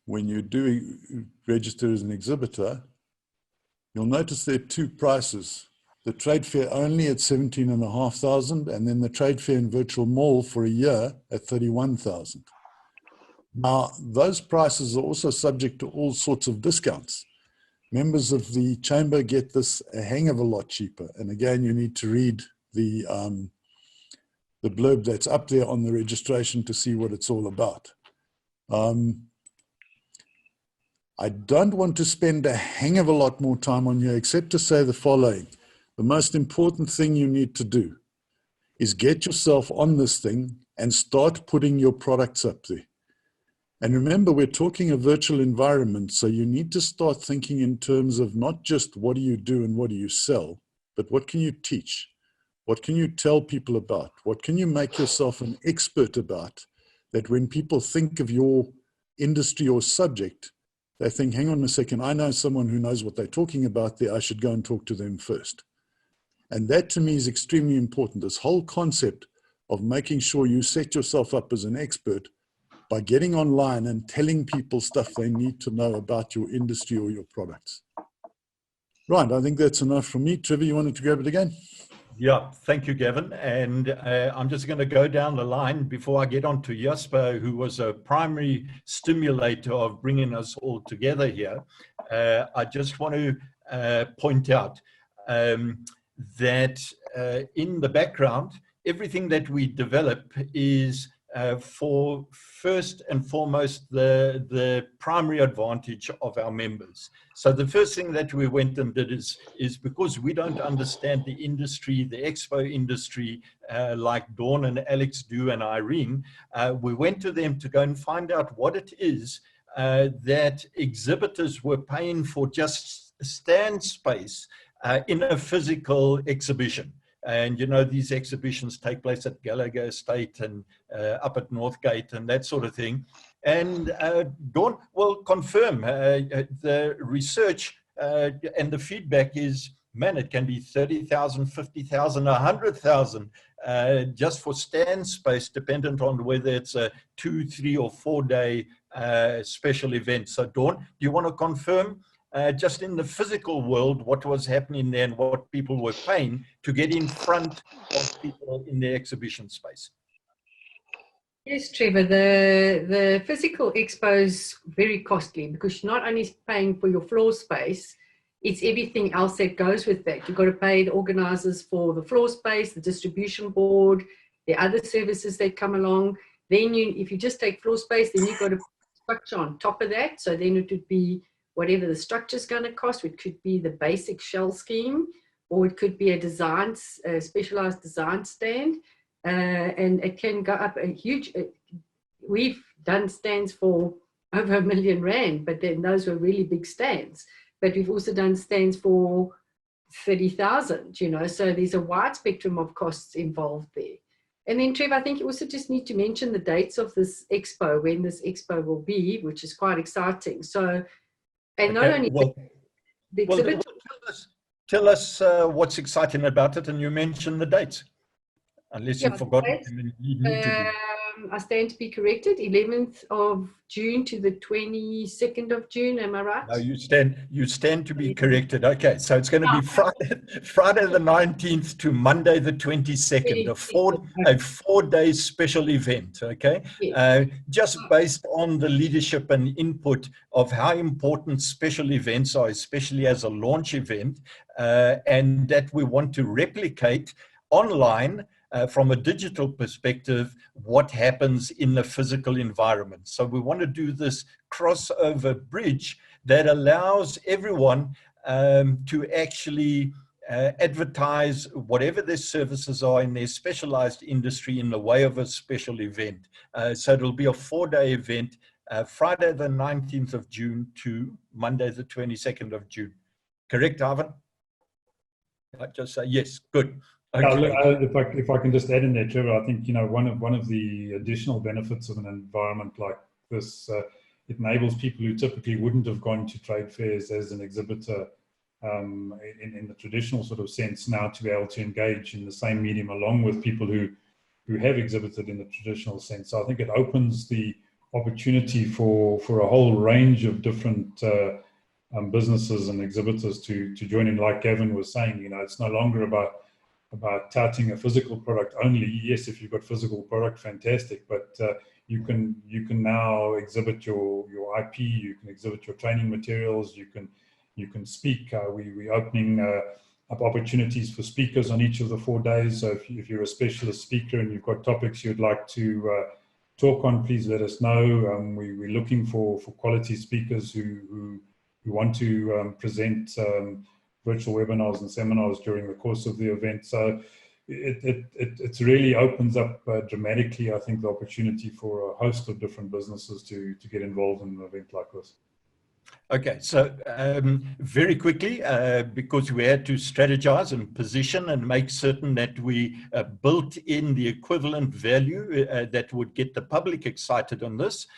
when you do register as an exhibitor, you'll notice there are two prices. The trade fair only at 17,500, and then the trade fair and virtual mall for a year at 31,000. Now, those prices are also subject to all sorts of discounts. Members of the chamber get this a hang of a lot cheaper. And again, you need to read the blurb that's up there on the registration to see what it's all about. I don't want to spend a hang of a lot more time on you, except to say the following. The most important thing you need to do is get yourself on this thing and start putting your products up there. And remember, we're talking a virtual environment, so you need to start thinking in terms of not just what do you do and what do you sell, but what can you teach? What can you tell people about? What can you make yourself an expert about, that when people think of your industry or subject, they think, hang on a second, I know someone who knows what they're talking about there, I should go and talk to them first. And that to me is extremely important. This whole concept of making sure you set yourself up as an expert by getting online and telling people stuff they need to know about your industry or your products. Right, I think that's enough from me. Trevor, you wanted to grab it again? Yeah, thank you, Gavin. And I'm just going to go down the line before I get on to Jasper, who was a primary stimulator of bringing us all together here. I just want to point out that in the background, everything that we develop is for first and foremost the primary advantage of our members. So the first thing that we went and did is because we don't understand the industry, the expo industry, like Dawn and Alex do and Irene, we went to them to go and find out what it is that exhibitors were paying for just stand space in a physical exhibition. And, you know, these exhibitions take place at Gallagher Estate and up at Northgate and that sort of thing. And Dawn will confirm the research and the feedback is, man, it can be 30,000, 50,000, 100,000 just for stand space, dependent on whether it's a 2, 3 or 4 day special event. So Dawn, do you want to confirm just in the physical world, what was happening there and what people were paying to get in front of people in their exhibition space? Yes, Trevor, the physical expo is very costly because you're not only paying for your floor space, it's everything else that goes with that. You've got to pay the organizers for the floor space, the distribution board, the other services that come along. Then if you just take floor space, then you've got to put structure on top of that. So then it would be whatever the structure is going to cost. It could be the basic shell scheme, or it could be a specialized design stand. And it can go up a huge, we've done stands for over R1 million, but then those were really big stands. But we've also done stands for 30,000, you know, so there's a wide spectrum of costs involved there. And then, Trevor, I think you also just need to mention the dates of this expo, when this expo will be, which is quite exciting. So, and not only the exhibit. Tell us what's exciting about it, and you mentioned the dates. Unless you've forgotten them, you need to do. I stand to be corrected, 11th of June to the 22nd of June, am I right? No, you stand to be corrected. Okay, so it's going to be Friday the 19th to Monday the 22nd, a 4-day special event, okay? Just based on the leadership and input of how important special events are, especially as a launch event, and that we want to replicate online from a digital perspective, what happens in the physical environment. So we want to do this crossover bridge that allows everyone to actually advertise whatever their services are in their specialized industry in the way of a special event. So it'll be a 4-day event, Friday the 19th of June to Monday the 22nd of June. Correct, Ivan? I just say yes, good. look, if I can just add in there, Trevor, I think one of the additional benefits of an environment like this, it enables people who typically wouldn't have gone to trade fairs as an exhibitor in the traditional sort of sense now to be able to engage in the same medium along with people who have exhibited in the traditional sense. So I think it opens the opportunity for a whole range of different businesses and exhibitors to join in. Like Gavin was saying, it's no longer about touting a physical product only. Yes, if you've got physical product, fantastic, but you can now exhibit your IP, you can exhibit your training materials, you can speak. We're opening up opportunities for speakers on each of the 4 days. So if you're a specialist speaker and you've got topics you'd like to talk on, please let us know. We're looking for quality speakers who want to present virtual webinars and seminars during the course of the event. So it really opens up dramatically, I think, the opportunity for a host of different businesses to get involved in an event like this. Okay, so very quickly, because we had to strategize and position and make certain that we built in the equivalent value that would get the public excited on this.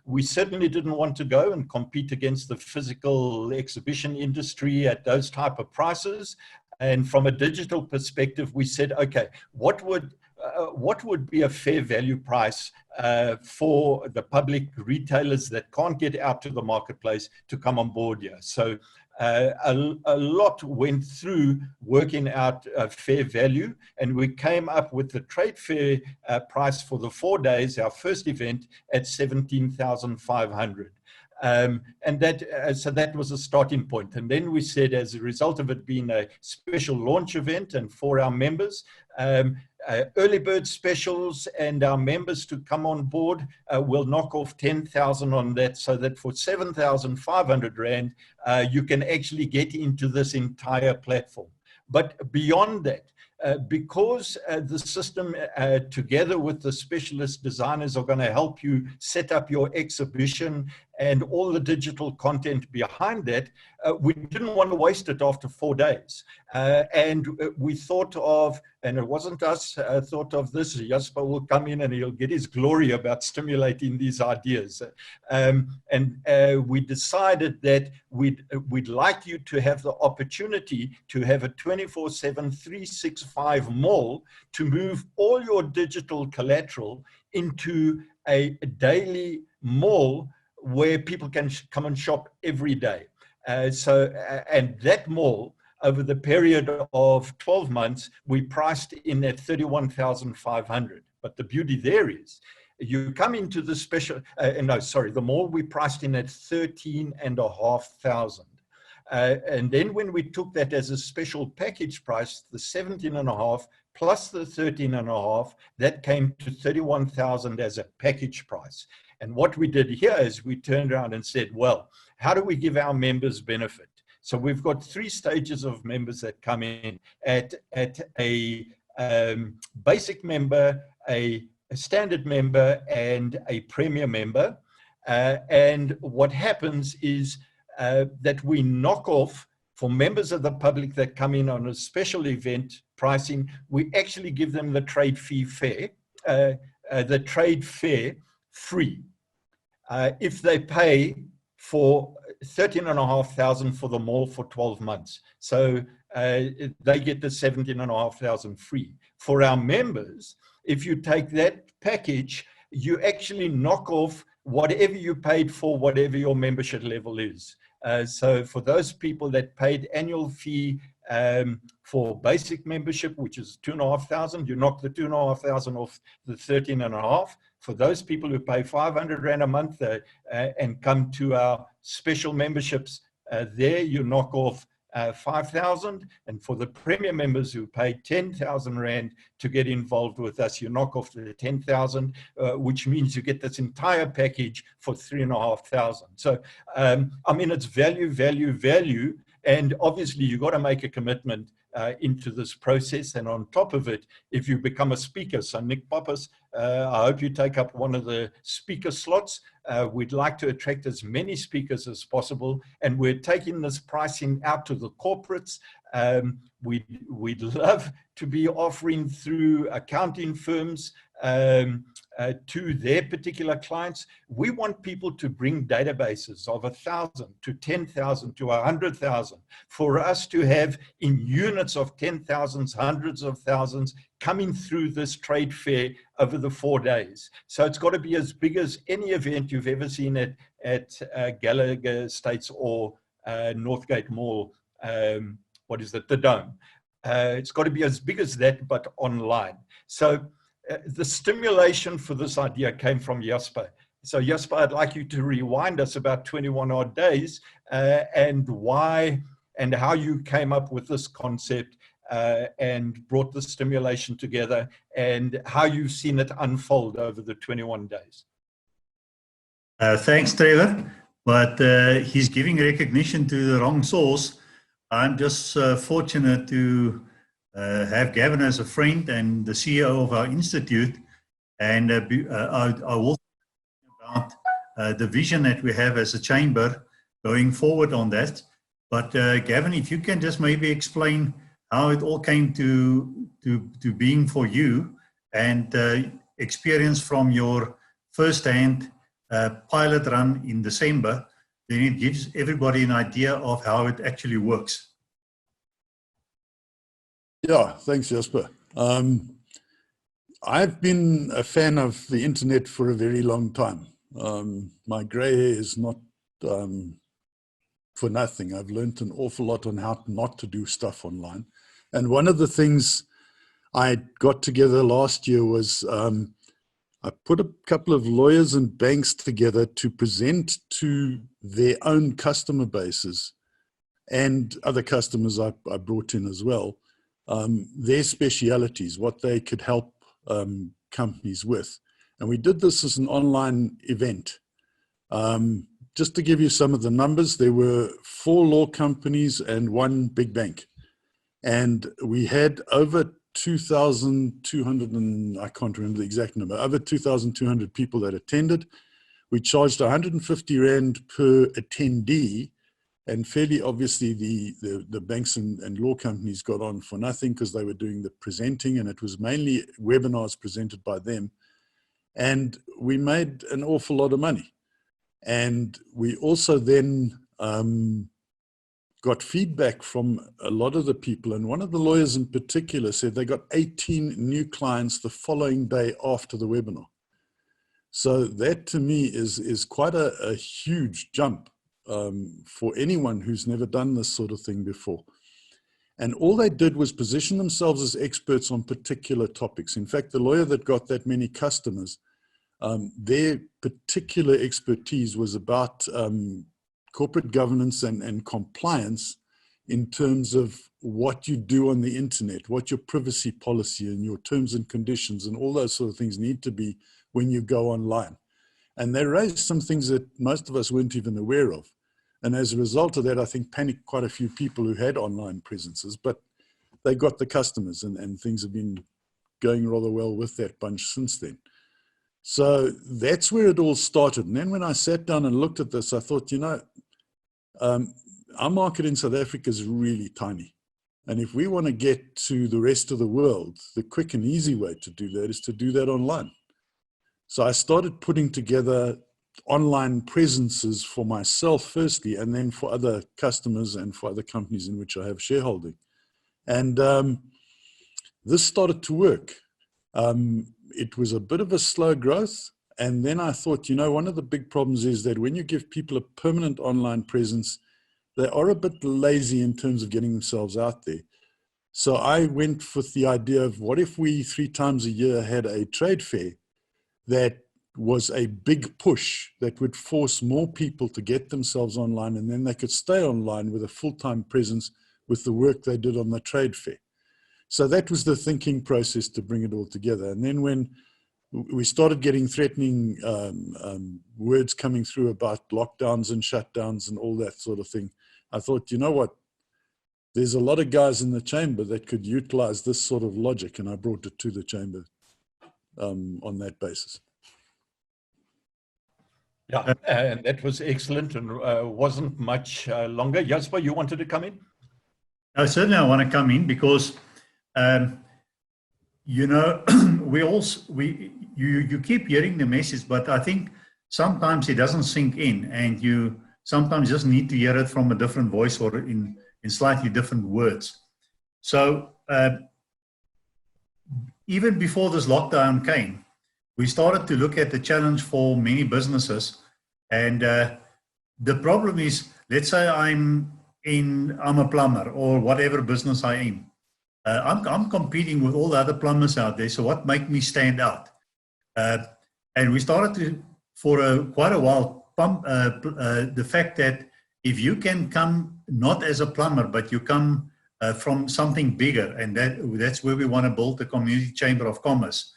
We certainly didn't want to go and compete against the physical exhibition industry at those type of prices. And from a digital perspective, we said, okay, what would be a fair value price for the public retailers that can't get out to the marketplace to come on board here? So a lot went through working out a fair value, and we came up with the trade fair price for the 4 days, our first event, at 17,500. And so that was a starting point. And then we said, as a result of it being a special launch event and for our members, early bird specials and our members to come on board will knock off 10,000 on that, so that for 7,500 Rand, you can actually get into this entire platform. But beyond that, because the system together with the specialist designers are going to help you set up your exhibition and all the digital content behind that, we didn't want to waste it after 4 days. And we thought of, and it wasn't us, thought of this, Jasper will come in and he'll get his glory about stimulating these ideas. And we decided that we'd like you to have the opportunity to have a 24/7, 365 mall to move all your digital collateral into a daily mall where people can come and shop every day. And that mall, over the period of 12 months, we priced in at 31,500. But the beauty there is, you come into the special, the mall we priced in at 13,500. And then when we took that as a special package price, the 17,500 plus the 13,500, that came to 31,000 as a package price. And what we did here is we turned around and said, well, how do we give our members benefit? So we've got 3 stages of members that come in at a basic member, a standard member, and a premier member. And what happens is that we knock off, for members of the public that come in on a special event pricing, we actually give them the trade fee fair, the trade fair free. If they pay for 13,500 for the mall for 12 months. So they get the 17,500 free. For our members, if you take that package, you actually knock off whatever you paid for, whatever your membership level is. So for those people that paid annual fee for basic membership, which is 2,500, you knock the 2,500 off the 13,500. For those people who pay 500 Rand a month and come to our special memberships, there you knock off 5,000. And for the premier members who pay 10,000 Rand to get involved with us, you knock off the 10,000, which means you get this entire package for 3,500. So, I mean, it's value, value, value. And obviously, you've got to make a commitment into this process. And on top of it, if you become a speaker, so Nick Pappas, I hope you take up one of the speaker slots. We'd like to attract as many speakers as possible, and we're taking this pricing out to the corporates. We'd love to be offering through accounting firms to their particular clients. We want people to bring databases of 1,000 to 10,000 to 100,000 for us to have in units of 10,000s, hundreds of thousands coming through this trade fair over the 4 days. So it's got to be as big as any event you've ever seen at Gallagher Estates or Northgate Mall. What is it? The Dome. It's got to be as big as that, but online. So the stimulation for this idea came from Jasper. So Jasper, I'd like you to rewind us about 21 odd days and why and how you came up with this concept and brought the stimulation together and how you've seen it unfold over the 21 days. Thanks, Trevor. But he's giving recognition to the wrong source. I'm just fortunate to have Gavin as a friend and the CEO of our institute, and I will talk about the vision that we have as a chamber going forward on that. But Gavin, if you can just maybe explain how it all came to being for you, and experience from your first-hand pilot run in December, then it gives everybody an idea of how it actually works. Yeah, thanks, Jasper. I've been a fan of the internet for a very long time. My gray hair is not for nothing. I've learned an awful lot on how not to do stuff online. And one of the things I got together last year was I put a couple of lawyers and banks together to present to their own customer bases and other customers I brought in as well, their specialities, what they could help companies with. And we did this as an online event. Just to give you some of the numbers, there were 4 law companies and 1 big bank. And we had over 2,200, and I can't remember the exact number, over 2,200 people that attended. We charged 150 Rand per attendee, and fairly obviously the banks and law companies got on for nothing because they were doing the presenting, and it was mainly webinars presented by them. And we made an awful lot of money. And we also then got feedback from a lot of the people, and one of the lawyers in particular said they got 18 new clients the following day after the webinar. So that to me is quite a huge jump for anyone who's never done this sort of thing before. And all they did was position themselves as experts on particular topics. In fact, the lawyer that got that many customers, their particular expertise was about corporate governance and compliance in terms of what you do on the internet, what your privacy policy and your terms and conditions and all those sort of things need to be when you go online. And they raised some things that most of us weren't even aware of. And as a result of that, I think panicked quite a few people who had online presences, but they got the customers, and things have been going rather well with that bunch since then. So that's where it all started. And then when I sat down and looked at this, I thought, you know, our market in South Africa is really tiny. And if we want to get to the rest of the world, the quick and easy way to do that is to do that online. So I started putting together online presences for myself firstly, and then for other customers and for other companies in which I have shareholding. And this started to work. It was a bit of a slow growth. And then I thought, you know, one of the big problems is that when you give people a permanent online presence, they are a bit lazy in terms of getting themselves out there. So I went with the idea of what if we 3 times a year had a trade fair that was a big push that would force more people to get themselves online, and then they could stay online with a full-time presence with the work they did on the trade fair. So that was the thinking process to bring it all together. And then when we started getting threatening words coming through about lockdowns and shutdowns and all that sort of thing, I thought, you know what, there's a lot of guys in the chamber that could utilize this sort of logic, and I brought it to the chamber on that basis. Yeah, and that was excellent and wasn't much longer. Jasper, you wanted to come in? Certainly I want to come in because, you know, you keep hearing the message, but I think sometimes it doesn't sink in, and you sometimes just need to hear it from a different voice or in slightly different words. So even before this lockdown came, we started to look at the challenge for many businesses. And the problem is, let's say I'm a plumber or whatever business I am. I'm competing with all the other plumbers out there. So what makes me stand out? And we started to, for quite a while, pump the fact that if you can come not as a plumber, but you come from something bigger, and that's where we want to build the Community Chamber of Commerce.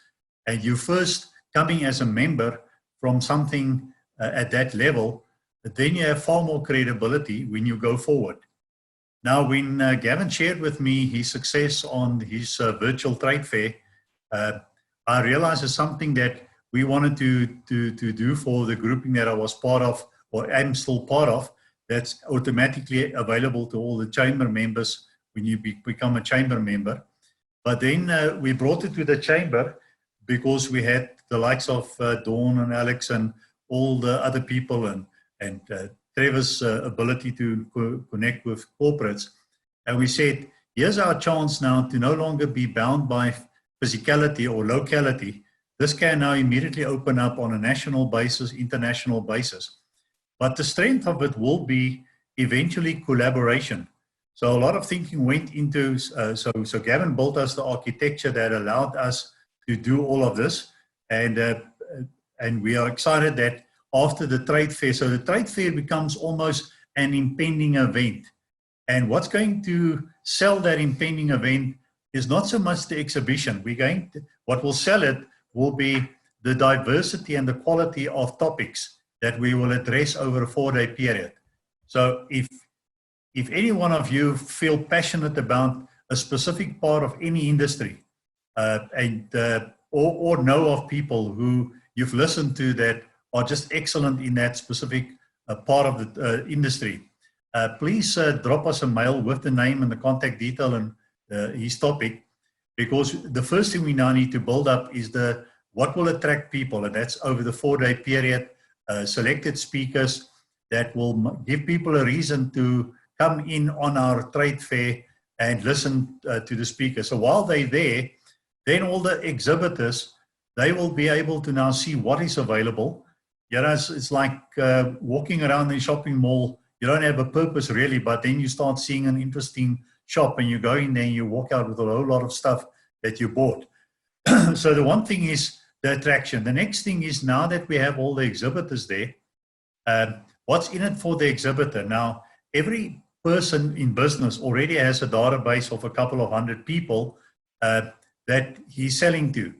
And you first coming as a member from something at that level, then you have far more credibility when you go forward. Now, when Gavin shared with me his success on his virtual trade fair, I realized it's something that we wanted to do for the grouping that I was part of, or am still part of, that's automatically available to all the chamber members when you become a chamber member. But then we brought it to the chamber because we had the likes of Dawn and Alex and all the other people and Trevor's ability to connect with corporates. And we said, here's our chance now to no longer be bound by physicality or locality. This can now immediately open up on a national basis, international basis. But the strength of it will be eventually collaboration. So a lot of thinking went into, so Gavin built us the architecture that allowed us to do all of this. And we are excited that after the trade fair, so the trade fair becomes almost an impending event. And what's going to sell that impending event is not so much the exhibition. What will sell it will be the diversity and the quality of topics that we will address over a 4-day period. So if any one of you feel passionate about a specific part of any industry, or know of people who you've listened to that are just excellent in that specific part of the industry, please drop us a mail with the name and the contact detail and his topic, because the first thing we now need to build up is what will attract people, and that's over the 4-day period, selected speakers that will give people a reason to come in on our trade fair and listen to the speaker. So while they're there, then all the exhibitors, they will be able to now see what is available. You know, it's like walking around the shopping mall. You don't have a purpose really, but then you start seeing an interesting shop and you go in there and you walk out with a whole lot of stuff that you bought. So the one thing is the attraction. The next thing is, now that we have all the exhibitors there, what's in it for the exhibitor? Now, every person in business already has a database of a couple of hundred people that he's selling to.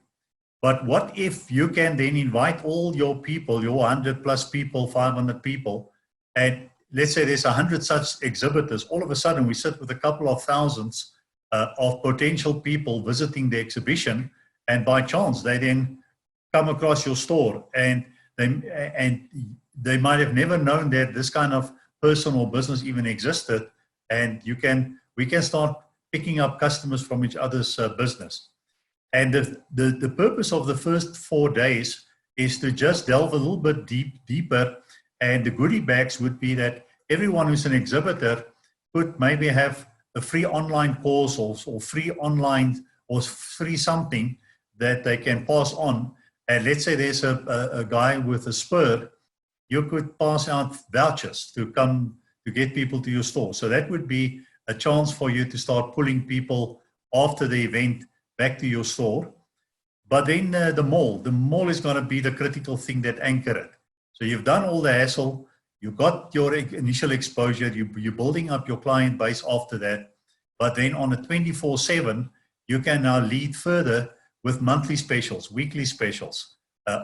But what if you can then invite all your people, your 100+ people, 500 people, and let's say there's 100 such exhibitors, all of a sudden we sit with a couple of thousands of potential people visiting the exhibition, and by chance they then come across your store, and they might have never known that this kind of person or business even existed, and we can start picking up customers from each other's business. And the purpose of the first 4 days is to just delve a little bit deeper, and the goodie bags would be that everyone who's an exhibitor could maybe have a free online course or free online or free something that they can pass on. And let's say there's a guy with a spur, you could pass out vouchers to come to get people to your store. So that would be a chance for you to start pulling people after the event back to your store. But then the mall is going to be the critical thing that anchor it. So you've done all the hassle, you got your initial exposure, you're building up your client base after that. But then on a 24/7, you can now lead further with monthly specials, weekly specials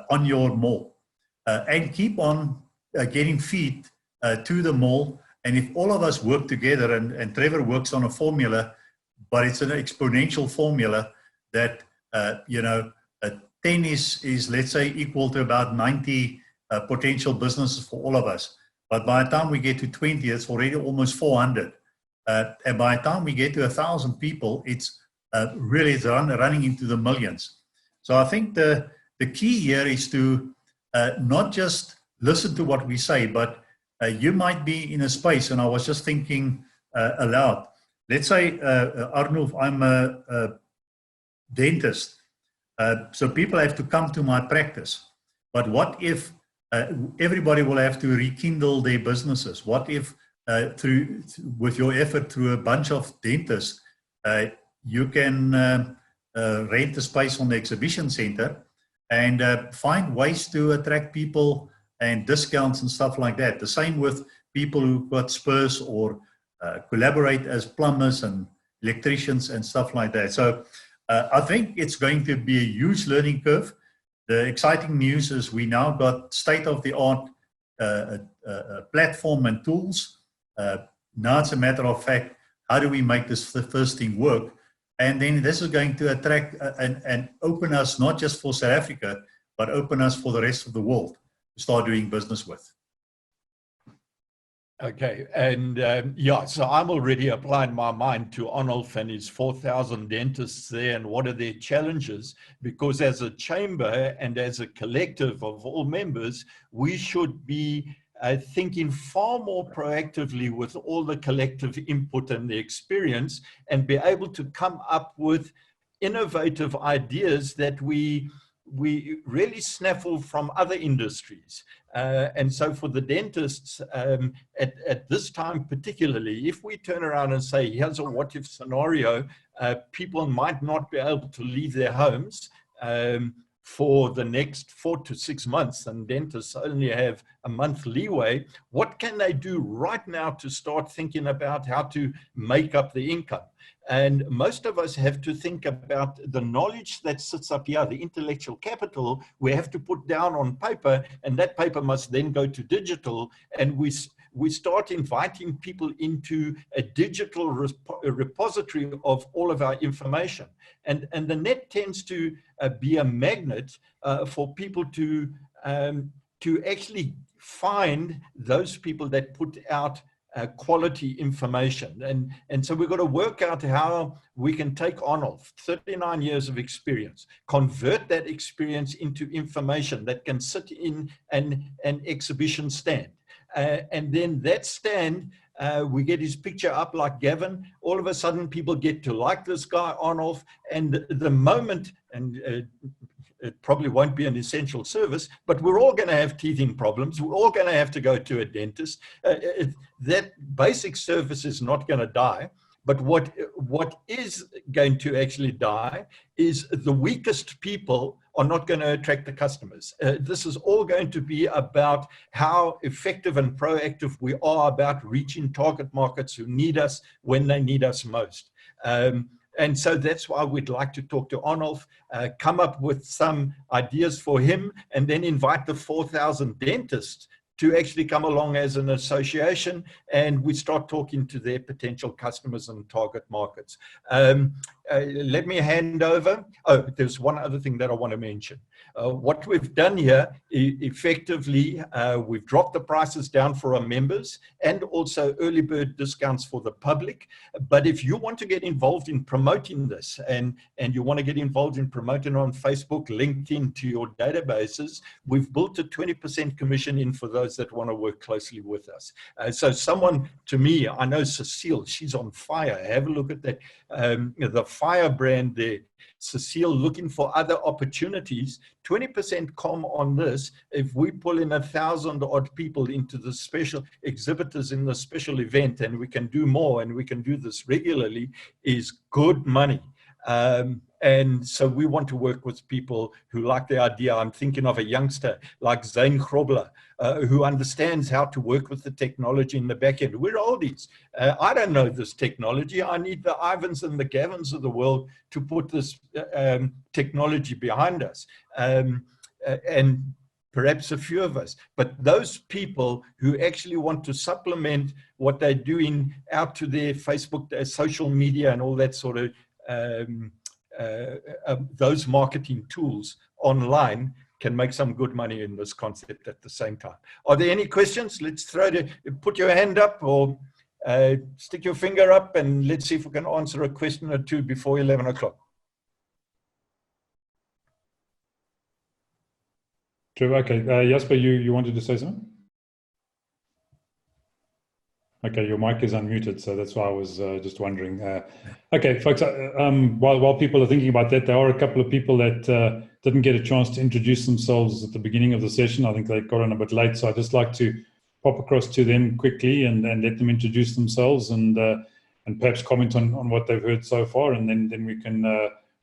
on your mall, and keep on getting feed to the mall And if all of us work together, and Trevor works on a formula, but it's an exponential formula that, 10 is, let's say, equal to about 90 potential businesses for all of us. But by the time we get to 20, it's already almost 400. And by the time we get to 1,000 people, it's really running into the millions. So I think the key here is to not just listen to what we say, but you might be in a space, and I was just thinking aloud. Let's say, Arnulf, I'm a dentist. So people have to come to my practice. But what if everybody will have to rekindle their businesses? What if with your effort through a bunch of dentists, you can rent a space on the exhibition center and find ways to attract people and discounts and stuff like that. The same with people who've got spurs or collaborate as plumbers and electricians and stuff like that. So I think it's going to be a huge learning curve. The exciting news is we now got state-of-the-art platform and tools. Now it's a matter of fact, how do we make this the first thing work? And then this is going to attract and open us not just for South Africa, but open us for the rest of the world to start doing business with. Okay, and yeah, so I'm already applying my mind to Arnulf and his 4,000 dentists there, and what are their challenges? Because as a chamber and as a collective of all members, we should be thinking far more proactively with all the collective input and the experience, and be able to come up with innovative ideas that we really snaffle from other industries. And so for the dentists, at this time particularly, if we turn around and say, here's a what-if scenario, people might not be able to leave their homes for the next 4 to 6 months, and dentists only have a month leeway. What can they do right now to start thinking about how to make up the income? And most of us have to think about the knowledge that sits up here, the intellectual capital we have to put down on paper, and that paper must then go to digital. And we start inviting people into a digital repository of all of our information. And the net tends to be a magnet for people to actually find those people that put out quality information. And so we've got to work out how we can take Arnulf, 39 years of experience, convert that experience into information that can sit in an exhibition stand. And then that stand, we get his picture up like Gavin. All of a sudden, people get to like this guy, Arnulf, and the moment, and it probably won't be an essential service, but we're all going to have teething problems. We're all going to have to go to a dentist. That basic service is not going to die. But what is going to actually die is the weakest people are not going to attract the customers. This is all going to be about how effective and proactive we are about reaching target markets who need us when they need us most. And so that's why we'd like to talk to Arnulf, come up with some ideas for him, and then invite the 4,000 dentists to actually come along as an association, and we start talking to their potential customers and target markets. Let me hand over. Oh, there's one other thing that I want to mention. What we've done here, effectively, we've dropped the prices down for our members and also early bird discounts for the public. But if you want to get involved in promoting this, and you want to get involved in promoting on Facebook, LinkedIn, to your databases, we've built a 20% commission in for those that want to work closely with us. So someone, to me, I know Cecile, she's on fire. Have a look at that, the Fire brand there. Cecile looking for other opportunities, 20% com on this. If we pull in 1,000 odd people into the special exhibitors in the special event, and we can do more, and we can do this regularly, is good money. And so we want to work with people who like the idea. I'm thinking of a youngster like Zane Grobler, who understands how to work with the technology in the back end. We're oldies. I don't know this technology. I need the Ivans and the Gavins of the world to put this technology behind us. And perhaps a few of us, but those people who actually want to supplement what they're doing out to their Facebook, their social media and all that sort of, those marketing tools online can make some good money in this concept at the same time. Are there any questions? Let's put your hand up or stick your finger up and let's see if we can answer a question or two before 11 o'clock. Trevor, okay. Jasper, you wanted to say something? Okay, your mic is unmuted, so that's why I was just wondering. Okay, folks, while people are thinking about that, there are a couple of people that didn't get a chance to introduce themselves at the beginning of the session. I think they got on a bit late, so I'd just like to pop across to them quickly and let them introduce themselves and perhaps comment on what they've heard so far, and then we can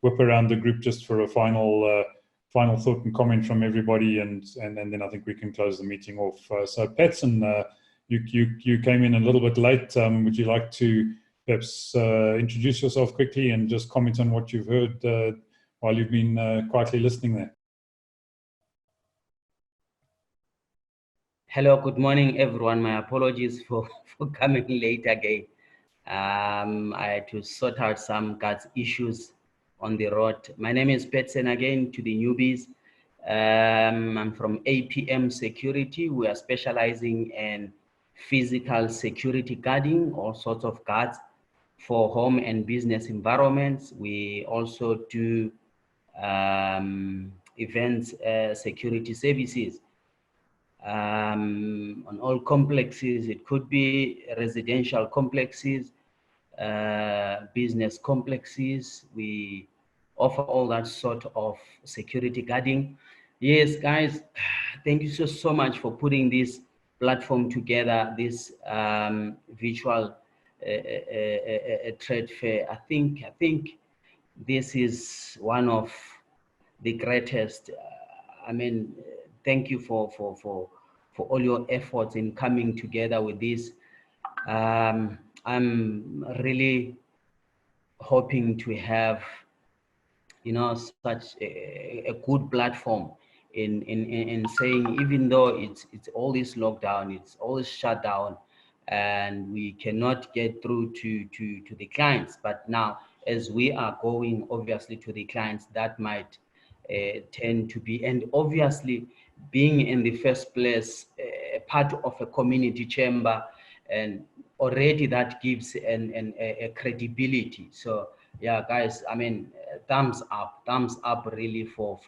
whip around the group just for a final thought and comment from everybody, and then I think we can close the meeting off. So Patson, you came in a little bit late. Would you like to perhaps introduce yourself quickly and just comment on what you've heard while you've been quietly listening there? Hello, good morning, everyone. My apologies for coming late again. I had to sort out some guts issues on the road. My name is Petsen again, to the newbies. I'm from APM Security. We are specializing in physical security guarding, all sorts of guards for home and business environments. We also do events security services on all complexes. It could be residential complexes, business complexes. We offer all that sort of security guarding. Yes, guys, thank you so much for putting this platform together, this virtual trade fair. I think this is one of the greatest. I mean, thank you for all your efforts in coming together with this. I'm really hoping to have, you know, such a good platform in saying, even though it's all this lockdown, it's always shut down, and we cannot get through to the clients. But now, as we are going, obviously, to the clients, that might tend to be, and obviously, being in the first place part of a community chamber, and already that gives a credibility. So yeah, guys, I mean, thumbs up really for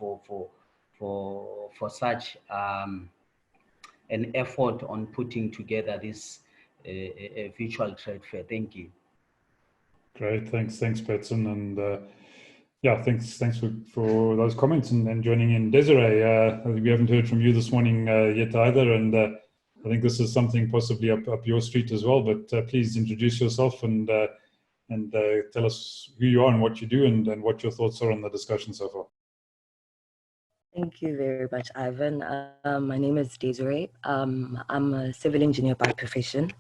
such an effort on putting together this virtual trade fair. Thank you. Great, thanks Petson, and yeah, thanks for those comments and joining in. Desiree, I think we haven't heard from you this morning yet either, and I think this is something possibly up your street as well, but please introduce yourself and tell us who you are and what you do and what your thoughts are on the discussion so far. Thank you very much, Ivan. My name is Desiree. I'm a civil engineer by profession.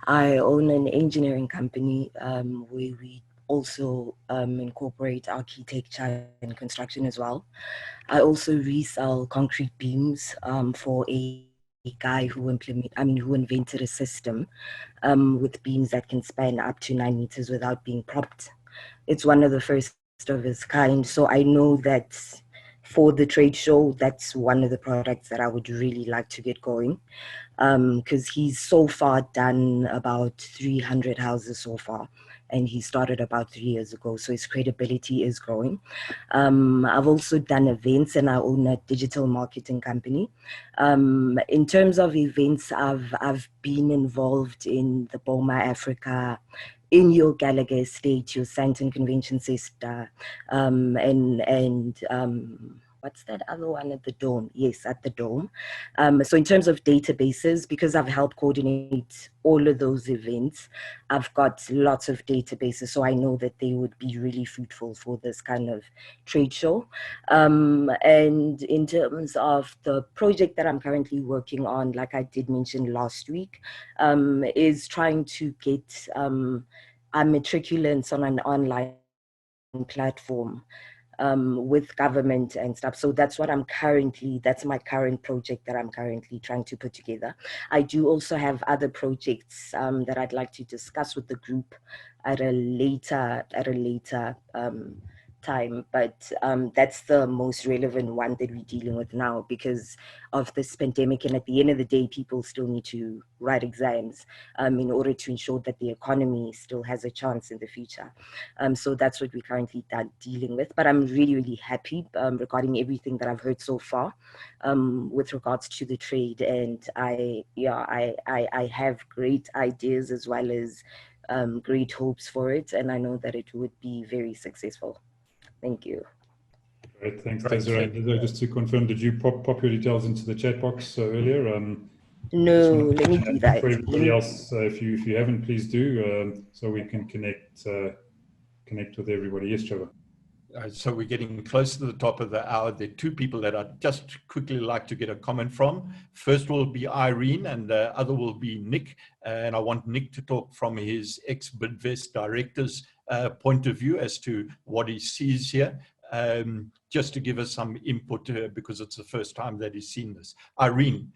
I own an engineering company where we also incorporate architecture and construction as well. I also resell concrete beams for a guy who invented a system with beams that can span up to 9 meters without being propped. It's one of the first of its kind. So I know that for the trade show, that's one of the products that I would really like to get going, because he's so far done about 300 houses so far, and he started about 3 years ago, so his credibility is growing. I've also done events, and I own a digital marketing company. In terms of events, I've been involved in the Boma Africa, in your Gallagher Estate, your Sandton Convention Center, and what's that other one at the Dome? Yes, at the Dome. So in terms of databases, because I've helped coordinate all of those events, I've got lots of databases, so I know that they would be really fruitful for this kind of trade show. And in terms of the project that I'm currently working on, like I did mention last week, is trying to get matriculants on an online platform with government and stuff. So that's what that's my current project that I'm currently trying to put together. I do also have other projects that I'd like to discuss with the group at a later time, but that's the most relevant one that we're dealing with now because of this pandemic. And at the end of the day, people still need to write exams in order to ensure that the economy still has a chance in the future. So that's what we're currently dealing with. But I'm really, really happy regarding everything that I've heard so far with regards to the trade. And I have great ideas as well as great hopes for it. And I know that it would be very successful. Thank you. Great, thanks, Desiree. Desiree, just to confirm, did you pop your details into the chat box earlier? No, let me do that. For everybody else, if you haven't, please do, so we can connect with everybody. Yes, Trevor. So we're getting close to the top of the hour. There are two people that I'd just quickly like to get a comment from. First will be Irene and the other will be Nick. And I want Nick to talk from his ex-Bidvest director's point of view as to what he sees here, just to give us some input because it's the first time that he's seen this. Irene,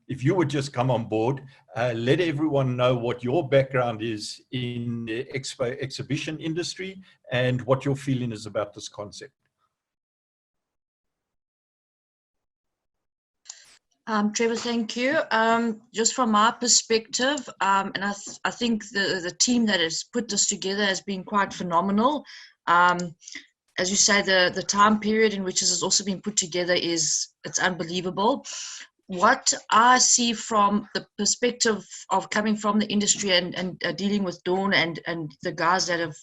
if you would just come on board, let everyone know what your background is in the exhibition industry and what your feeling is about this concept. Trevor, thank you. Just from my perspective, and I think the team that has put this together has been quite phenomenal. As you say, the time period in which this has also been put together it's unbelievable. What I see from the perspective of coming from the industry and dealing with Dawn and the guys that have,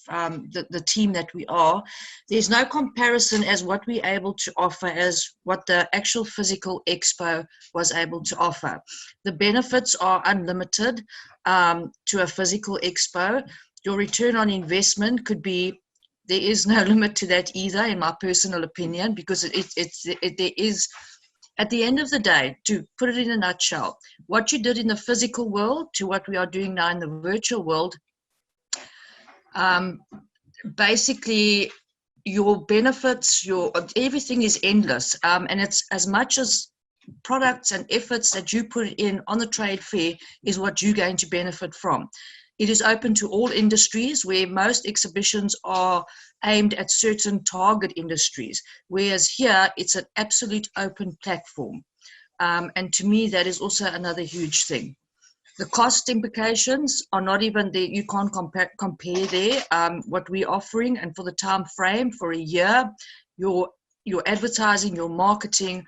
the team that we are, there's no comparison as what we're able to offer as what the actual physical expo was able to offer. The benefits are unlimited to a physical expo. Your return on investment could be, there is no limit to that either, in my personal opinion, because there is, at the end of the day, to put it in a nutshell, what you did in the physical world to what we are doing now in the virtual world, basically your benefits, everything is endless. And it's as much as products and efforts that you put in on the trade fair is what you're going to benefit from. It is open to all industries, where most exhibitions are aimed at certain target industries, whereas here it's an absolute open platform. And to me, that is also another huge thing. The cost implications are not even there. You can't compare there. What we're offering, and for the time frame for a year, your advertising, your marketing,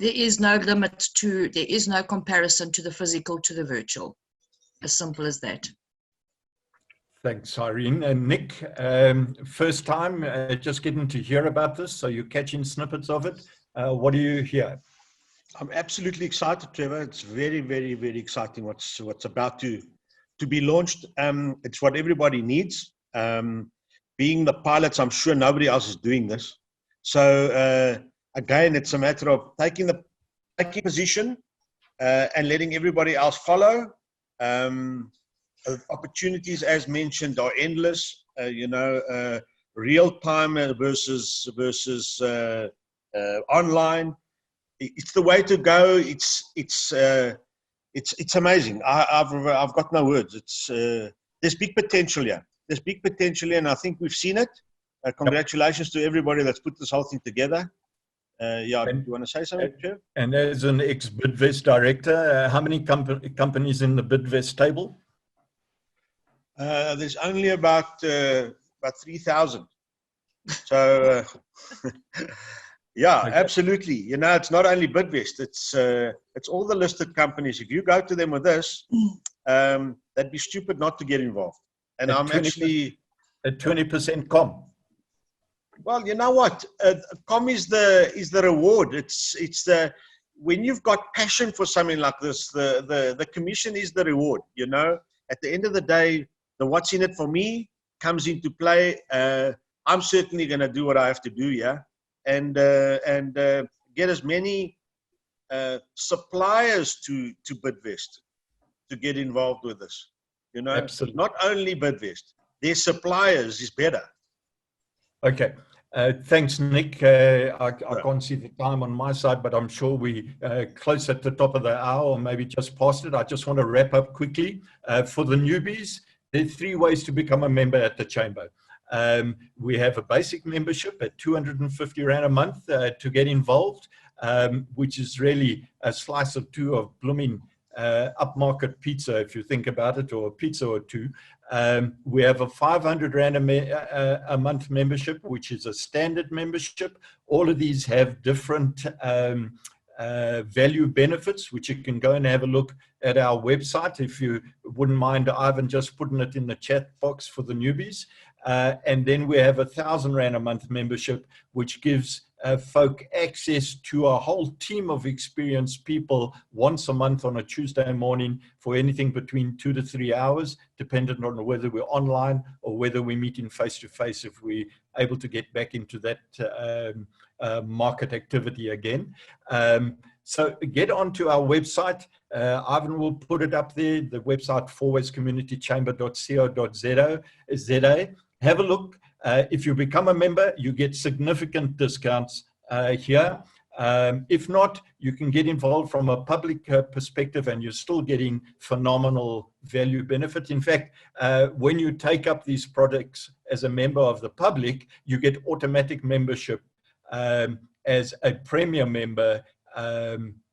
there is no limit to, there is no comparison to the physical to the virtual. As simple as that. Thanks, Irene. And Nick, first time just getting to hear about this, so you're catching snippets of it. What do you hear? I'm absolutely excited, Trevor. It's very, very, very exciting what's about to be launched. It's what everybody needs. Being the pilots, I'm sure nobody else is doing this. So again, it's a matter of taking position and letting everybody else follow. Opportunities, as mentioned, are endless. Real time versus online. It's the way to go. It's amazing. I've got no words. There's big potential here. There's big potential here, and I think we've seen it. Congratulations to everybody that's put this whole thing together. Do you want to say something, Trev? And as an ex-Bidvest director, how many companies in the Bidvest table? There's only about 3,000. So yeah, absolutely. It's not only Bidvest. It's all the listed companies. If you go to them with this, that'd be stupid not to get involved. And I'm actually at 20% com. Well, you know what? Com is the reward. It's the, when you've got passion for something like this, the commission is the reward. At the end of the day, the what's in it for me comes into play. I'm certainly going to do what I have to do, and get as many suppliers to Bidvest to get involved with this. Absolutely. Not only Bidvest, their suppliers is better. Okay. Thanks, Nick. I can't see the time on my side, but I'm sure we close at the top of the hour or maybe just past it. I just want to wrap up quickly. For the newbies, there are 3 ways to become a member at the Chamber. We have a basic membership at 250 Rand a month to get involved, which is really a slice or 2 of blooming upmarket pizza, if you think about it, or a pizza or 2. We have a 500 Rand a month membership, which is a standard membership. All of these have different value benefits, which you can go and have a look at our website, if you wouldn't mind, Ivan, just putting it in the chat box for the newbies. And then we have a 1,000 Rand a month membership, which gives folk access to a whole team of experienced people once a month on a Tuesday morning for anything between 2 to 3 hours, dependent on whether we're online or whether we're meeting face-to-face, if we're able to get back into that market activity again. So get onto our website. Ivan will put it up there, the website fourwayscommunitychamber.co.za. Have a look. If you become a member, you get significant discounts here. If not, you can get involved from a public perspective and you're still getting phenomenal value benefit. In fact, when you take up these products as a member of the public, you get automatic membership as a premier member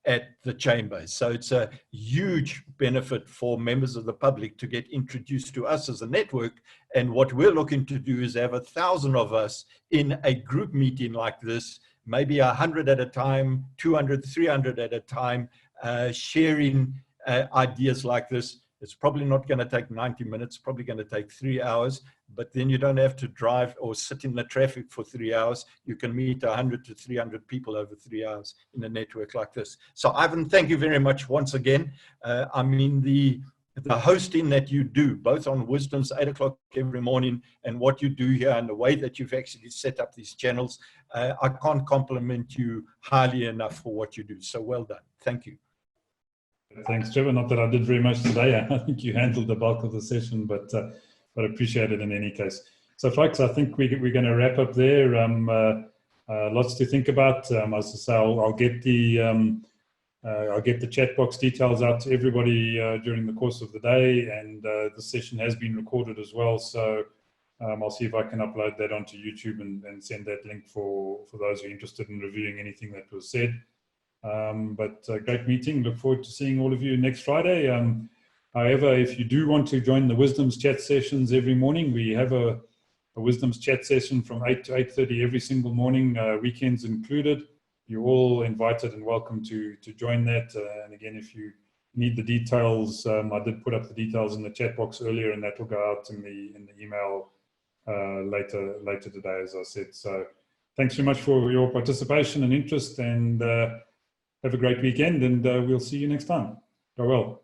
at the Chamber. So it's a huge benefit for members of the public to get introduced to us as a network. And what we're looking to do is have 1,000 of us in a group meeting like this, maybe 100 at a time, 200, 300 at a time, sharing ideas like this. It's probably not going to take 90 minutes, probably going to take 3 hours, but then you don't have to drive or sit in the traffic for 3 hours. You can meet 100 to 300 people over 3 hours in a network like this. So Ivan, thank you very much once again. I mean, the hosting that you do, both on Wisdom's 8 o'clock every morning and what you do here and the way that you've actually set up these channels, I can't compliment you highly enough for what you do. So well done. Thank you. Thanks, Trevor. Not that I did very much today. I think you handled the bulk of the session, but appreciate it in any case. So, folks, I think we're going to wrap up there. Lots to think about. As I say, I'll get the chat box details out to everybody during the course of the day, and the session has been recorded as well. So I'll see if I can upload that onto YouTube and send that link for those who are interested in reviewing anything that was said. But great meeting. Look forward to seeing all of you next Friday. However, if you do want to join the Wisdom's chat sessions every morning, we have a Wisdom's chat session from 8 to 8:30 every single morning, weekends included. You're all invited and welcome to join that. And again, if you need the details, I did put up the details in the chat box earlier, and that will go out in the email later today, as I said. So thanks very much for your participation and interest, and have a great weekend, and we'll see you next time. Go well.